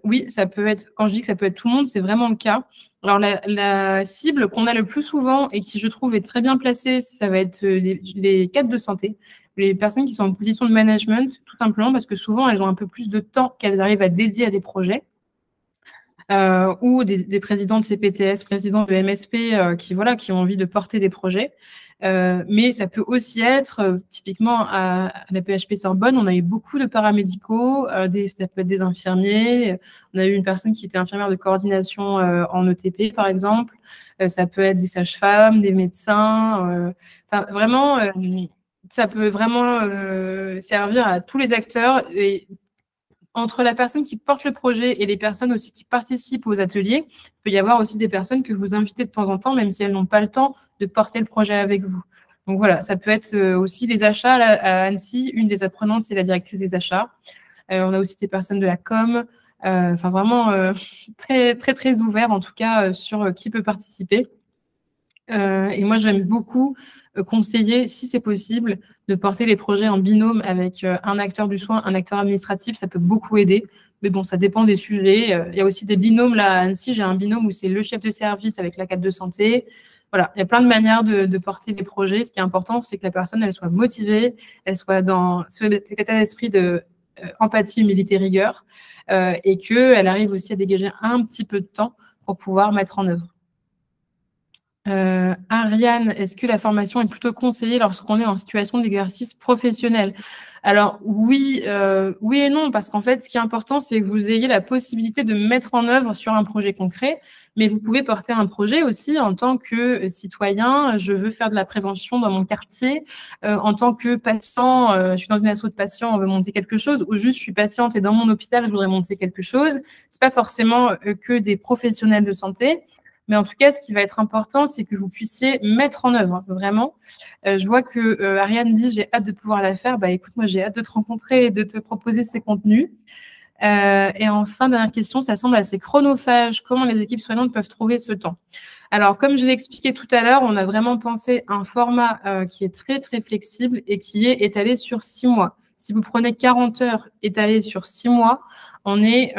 Oui, ça peut être, quand je dis que ça peut être tout le monde, c'est vraiment le cas. Alors, la cible qu'on a le plus souvent et qui, je trouve, est très bien placée, ça va être les cadres de santé, les personnes qui sont en position de management, tout simplement parce que souvent, elles ont un peu plus de temps qu'elles arrivent à dédier à des projets. Ou des présidents de CPTS, présidents de MSP qui ont envie de porter des projets. Mais ça peut aussi être, typiquement à la PHP Sorbonne, on a eu beaucoup de paramédicaux, ça peut être des infirmiers, on a eu une personne qui était infirmière de coordination en ETP, par exemple, ça peut être des sages-femmes, des médecins, enfin vraiment, ça peut vraiment servir à tous les acteurs. Et entre la personne qui porte le projet et les personnes aussi qui participent aux ateliers, il peut y avoir aussi des personnes que vous invitez de temps en temps, même si elles n'ont pas le temps de porter le projet avec vous. Donc voilà, ça peut être aussi les achats à Annecy. Une des apprenantes, c'est la directrice des achats. On a aussi des personnes de la com. Enfin, vraiment très, très, très ouvert, en tout cas, sur qui peut participer. Et moi, j'aime beaucoup conseiller, si c'est possible, de porter les projets en binôme avec un acteur du soin, un acteur administratif. Ça peut beaucoup aider. Mais bon, ça dépend des sujets. Il y a aussi des binômes là à Annecy. J'ai un binôme où c'est le chef de service avec la cadre de santé. Voilà, il y a plein de manières de porter les projets. Ce qui est important, c'est que la personne, elle soit motivée, elle soit dans cet état d'esprit de empathie, humilité, rigueur, et qu'elle arrive aussi à dégager un petit peu de temps pour pouvoir mettre en œuvre. Ariane, est-ce que la formation est plutôt conseillée lorsqu'on est en situation d'exercice professionnel? Alors oui, oui et non, parce qu'en fait, ce qui est important, c'est que vous ayez la possibilité de mettre en œuvre sur un projet concret, mais vous pouvez porter un projet aussi en tant que citoyen. Je veux faire de la prévention dans mon quartier. En tant que patient, je suis dans une asso de patients, on veut monter quelque chose, ou juste je suis patiente et dans mon hôpital, je voudrais monter quelque chose. C'est pas forcément que des professionnels de santé. Mais en tout cas, ce qui va être important, c'est que vous puissiez mettre en œuvre, vraiment. Je vois que Ariane dit « j'ai hâte de pouvoir la faire ». Bah, écoute, moi, j'ai hâte de te rencontrer et de te proposer ces contenus. Et enfin, dernière question, ça semble assez chronophage. Comment les équipes soignantes peuvent trouver ce temps? Alors, comme je l'ai expliqué tout à l'heure, on a vraiment pensé un format qui est très, très flexible et qui est étalé sur 6 mois. Si vous prenez 40 heures étalées sur 6 mois, on est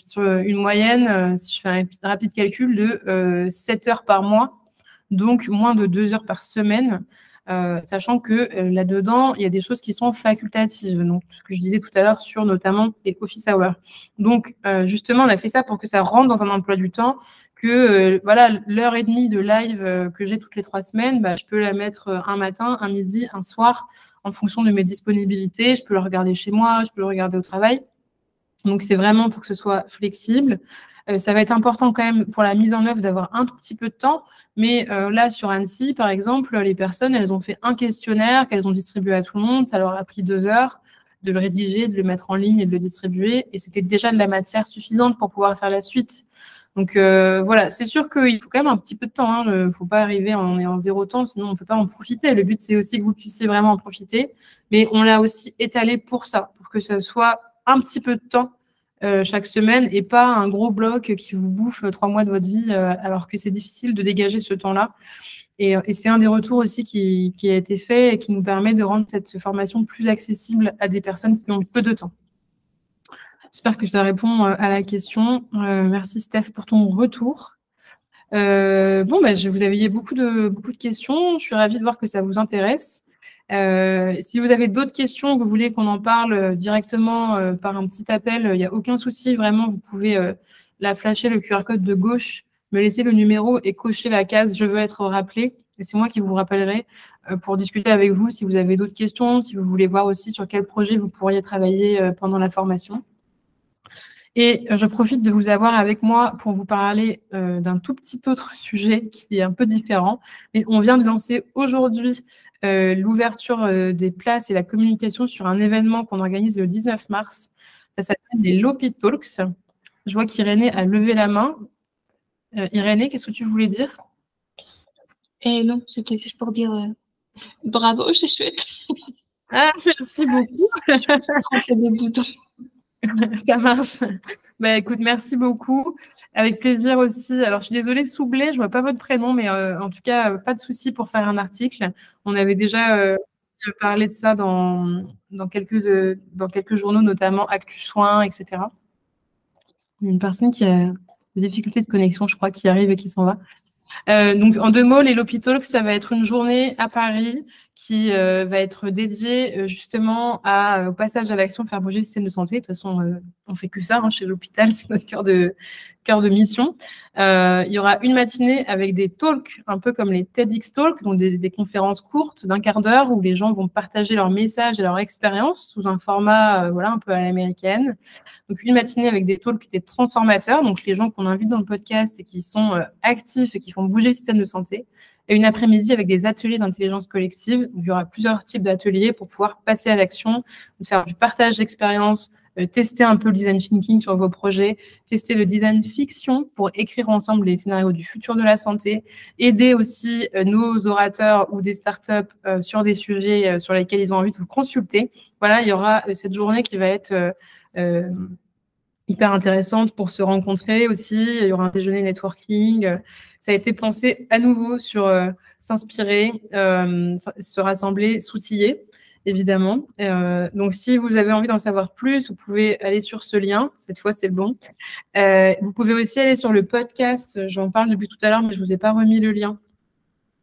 sur une moyenne, si je fais un rapide calcul, de 7 heures par mois, donc moins de 2 heures par semaine, sachant que là-dedans, il y a des choses qui sont facultatives. Donc, ce que je disais tout à l'heure sur notamment les office hours. Donc, justement, on a fait ça pour que ça rentre dans un emploi du temps, que voilà, l'heure et demie de live que j'ai toutes les 3 semaines, bah, je peux la mettre un matin, un midi, un soir, en fonction de mes disponibilités. Je peux le regarder chez moi, je peux le regarder au travail. Donc, c'est vraiment pour que ce soit flexible. Ça va être important quand même pour la mise en œuvre d'avoir un tout petit peu de temps. Mais là, sur Annecy, par exemple, les personnes, elles ont fait un questionnaire qu'elles ont distribué à tout le monde. Ça leur a pris 2 heures de le rédiger, de le mettre en ligne et de le distribuer. Et c'était déjà de la matière suffisante pour pouvoir faire la suite. Donc voilà, c'est sûr qu'il faut quand même un petit peu de temps. Il ne faut pas arriver en 0 temps, sinon on ne peut pas en profiter. Le but, c'est aussi que vous puissiez vraiment en profiter. Mais on l'a aussi étalé pour ça, pour que ce soit un petit peu de temps chaque semaine et pas un gros bloc qui vous bouffe 3 mois de votre vie alors que c'est difficile de dégager ce temps-là. Et c'est un des retours aussi qui a été fait et qui nous permet de rendre cette formation plus accessible à des personnes qui ont peu de temps. J'espère que ça répond à la question. Merci Steph pour ton retour. Vous aviez beaucoup de questions. Je suis ravie de voir que ça vous intéresse. Si vous avez d'autres questions, vous voulez qu'on en parle directement par un petit appel, il n'y a aucun souci. Vraiment, vous pouvez la flasher le QR code de gauche, me laisser le numéro et cocher la case « Je veux être rappelé ». Et c'est moi qui vous rappellerai pour discuter avec vous si vous avez d'autres questions, si vous voulez voir aussi sur quel projet vous pourriez travailler pendant la formation. Et je profite de vous avoir avec moi pour vous parler d'un tout petit autre sujet qui est un peu différent. Mais on vient de lancer aujourd'hui l'ouverture des places et la communication sur un événement qu'on organise le 19 mars. Ça s'appelle les Lopi Talks. Je vois qu'Irénée a levé la main. Irénée, qu'est-ce que tu voulais dire? Non, c'était juste pour dire bravo, c'est chouette. Ah, merci beaucoup. Je des boutons. Ça marche. Écoute, merci beaucoup. Avec plaisir aussi. Alors, je suis désolée, Soublé, je vois pas votre prénom, mais en tout cas, pas de souci pour faire un article. On avait déjà parlé de ça dans quelques journaux, notamment Actu Soins, etc. Une personne qui a des difficultés de connexion, je crois, qui arrive et qui s'en va. Donc, en 2 mots, les Lopi Talks, ça va être une journée à Paris qui va être dédiée justement au passage à l'action, faire bouger le système de santé. De toute façon, on fait que ça chez l'hôpital, c'est notre cœur de mission. Il y aura une matinée avec des talks, un peu comme les TEDx Talks, donc des conférences courtes d'un quart d'heure où les gens vont partager leur message et leur expérience sous un format un peu à l'américaine. Donc, une matinée avec des talks des transformateurs, donc les gens qu'on invite dans le podcast et qui sont actifs et qui font bouger le système de santé. Et une après-midi avec des ateliers d'intelligence collective. Donc, il y aura plusieurs types d'ateliers pour pouvoir passer à l'action, faire du partage d'expériences, tester un peu le design thinking sur vos projets, tester le design fiction pour écrire ensemble les scénarios du futur de la santé, aider aussi nos orateurs ou des startups sur des sujets sur lesquels ils ont envie de vous consulter. Voilà, il y aura cette journée qui va être hyper intéressante pour se rencontrer aussi. Il y aura un déjeuner networking. Ça a été pensé à nouveau sur s'inspirer, se rassembler, s'outiller, évidemment. Donc, si vous avez envie d'en savoir plus, vous pouvez aller sur ce lien. Cette fois, c'est le bon. Vous pouvez aussi aller sur le podcast. J'en parle depuis tout à l'heure, mais je ne vous ai pas remis le lien.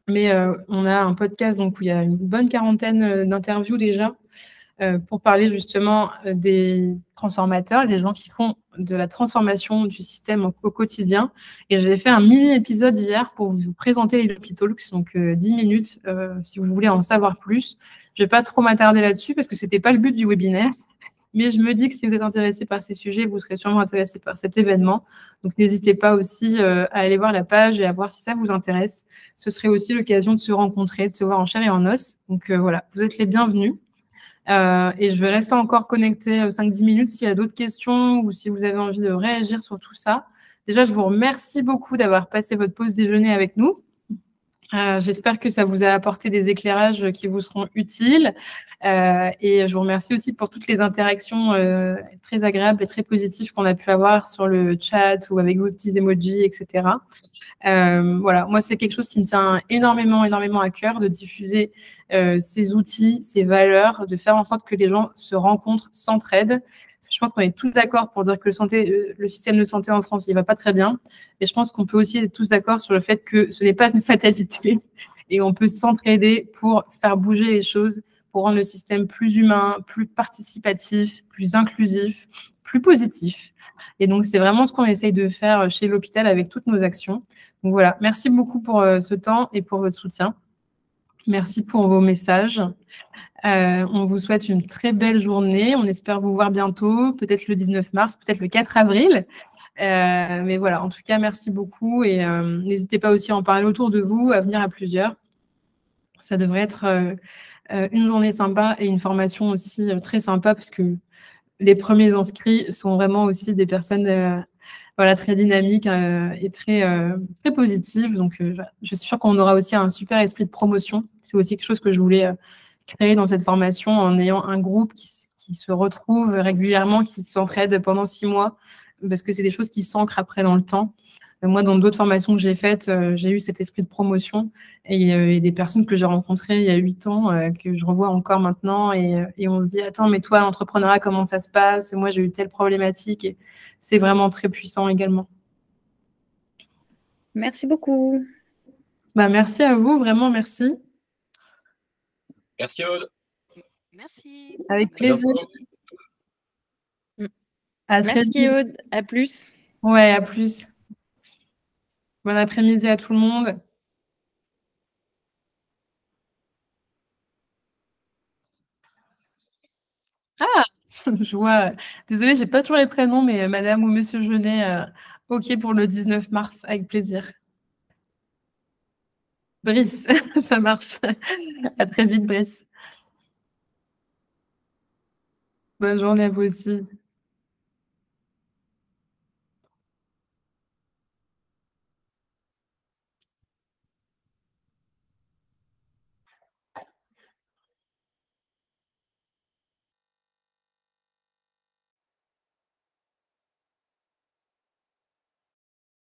Mais on a un podcast donc, où il y a une bonne quarantaine d'interviews déjà pour parler justement des transformateurs, les gens qui font de la transformation du système au quotidien. Et j'avais fait un mini-épisode hier pour vous présenter les Lopi Talks, donc 10 minutes si vous voulez en savoir plus. Je ne vais pas trop m'attarder là-dessus parce que ce n'était pas le but du webinaire. Mais je me dis que si vous êtes intéressé par ces sujets, vous serez sûrement intéressé par cet événement. Donc, n'hésitez pas aussi à aller voir la page et à voir si ça vous intéresse. Ce serait aussi l'occasion de se rencontrer, de se voir en chair et en os. Donc, voilà, vous êtes les bienvenus. Et je vais rester encore connectée 5-10 minutes s'il y a d'autres questions ou si vous avez envie de réagir sur tout ça. Déjà, je vous remercie beaucoup d'avoir passé votre pause déjeuner avec nous. J'espère que ça vous a apporté des éclairages qui vous seront utiles. Et je vous remercie aussi pour toutes les interactions très agréables et très positives qu'on a pu avoir sur le chat ou avec vos petits emojis, etc. Voilà, moi, c'est quelque chose qui me tient énormément à cœur de diffuser ces outils, ces valeurs, de faire en sorte que les gens se rencontrent, s'entraident. Je pense qu'on est tous d'accord pour dire que le système de santé en France, il ne va pas très bien. Et je pense qu'on peut aussi être tous d'accord sur le fait que ce n'est pas une fatalité et on peut s'entraider pour faire bouger les choses, pour rendre le système plus humain, plus participatif, plus inclusif, plus positif. Et donc, c'est vraiment ce qu'on essaye de faire chez l'hôpital avec toutes nos actions. Donc voilà, merci beaucoup pour ce temps et pour votre soutien. Merci pour vos messages. On vous souhaite une très belle journée. On espère vous voir bientôt, peut-être le 19 mars, peut-être le 4 avril. Mais voilà, en tout cas, merci beaucoup. Et n'hésitez pas aussi à en parler autour de vous, à venir à plusieurs. Ça devrait être une journée sympa et une formation aussi très sympa parce que les premiers inscrits sont vraiment aussi des personnes très dynamiques et très positives. Donc, je suis sûre qu'on aura aussi un super esprit de promotion. C'est aussi quelque chose que je voulais créer dans cette formation en ayant un groupe qui se retrouve régulièrement, qui s'entraide pendant 6 mois, parce que c'est des choses qui s'ancrent après dans le temps. Moi, dans d'autres formations que j'ai faites, j'ai eu cet esprit de promotion et des personnes que j'ai rencontrées il y a 8 ans, que je revois encore maintenant et on se dit: «Attends, mais toi, l'entrepreneuriat, comment ça se passe? Moi, j'ai eu telle problématique» et c'est vraiment très puissant également. Merci beaucoup. Bah, merci à vous, vraiment merci. Merci Aude. Merci. Avec À plaisir. bientôt. À très Merci vite. Aude, à plus. Ouais, à plus. Bon après-midi à tout le monde. Ah! Je vois, désolée, j'ai pas toujours les prénoms, mais madame ou monsieur Jeunet, OK pour le 19 mars, avec plaisir. Brice, ça marche. À très vite, Brice. Bonne journée à vous aussi.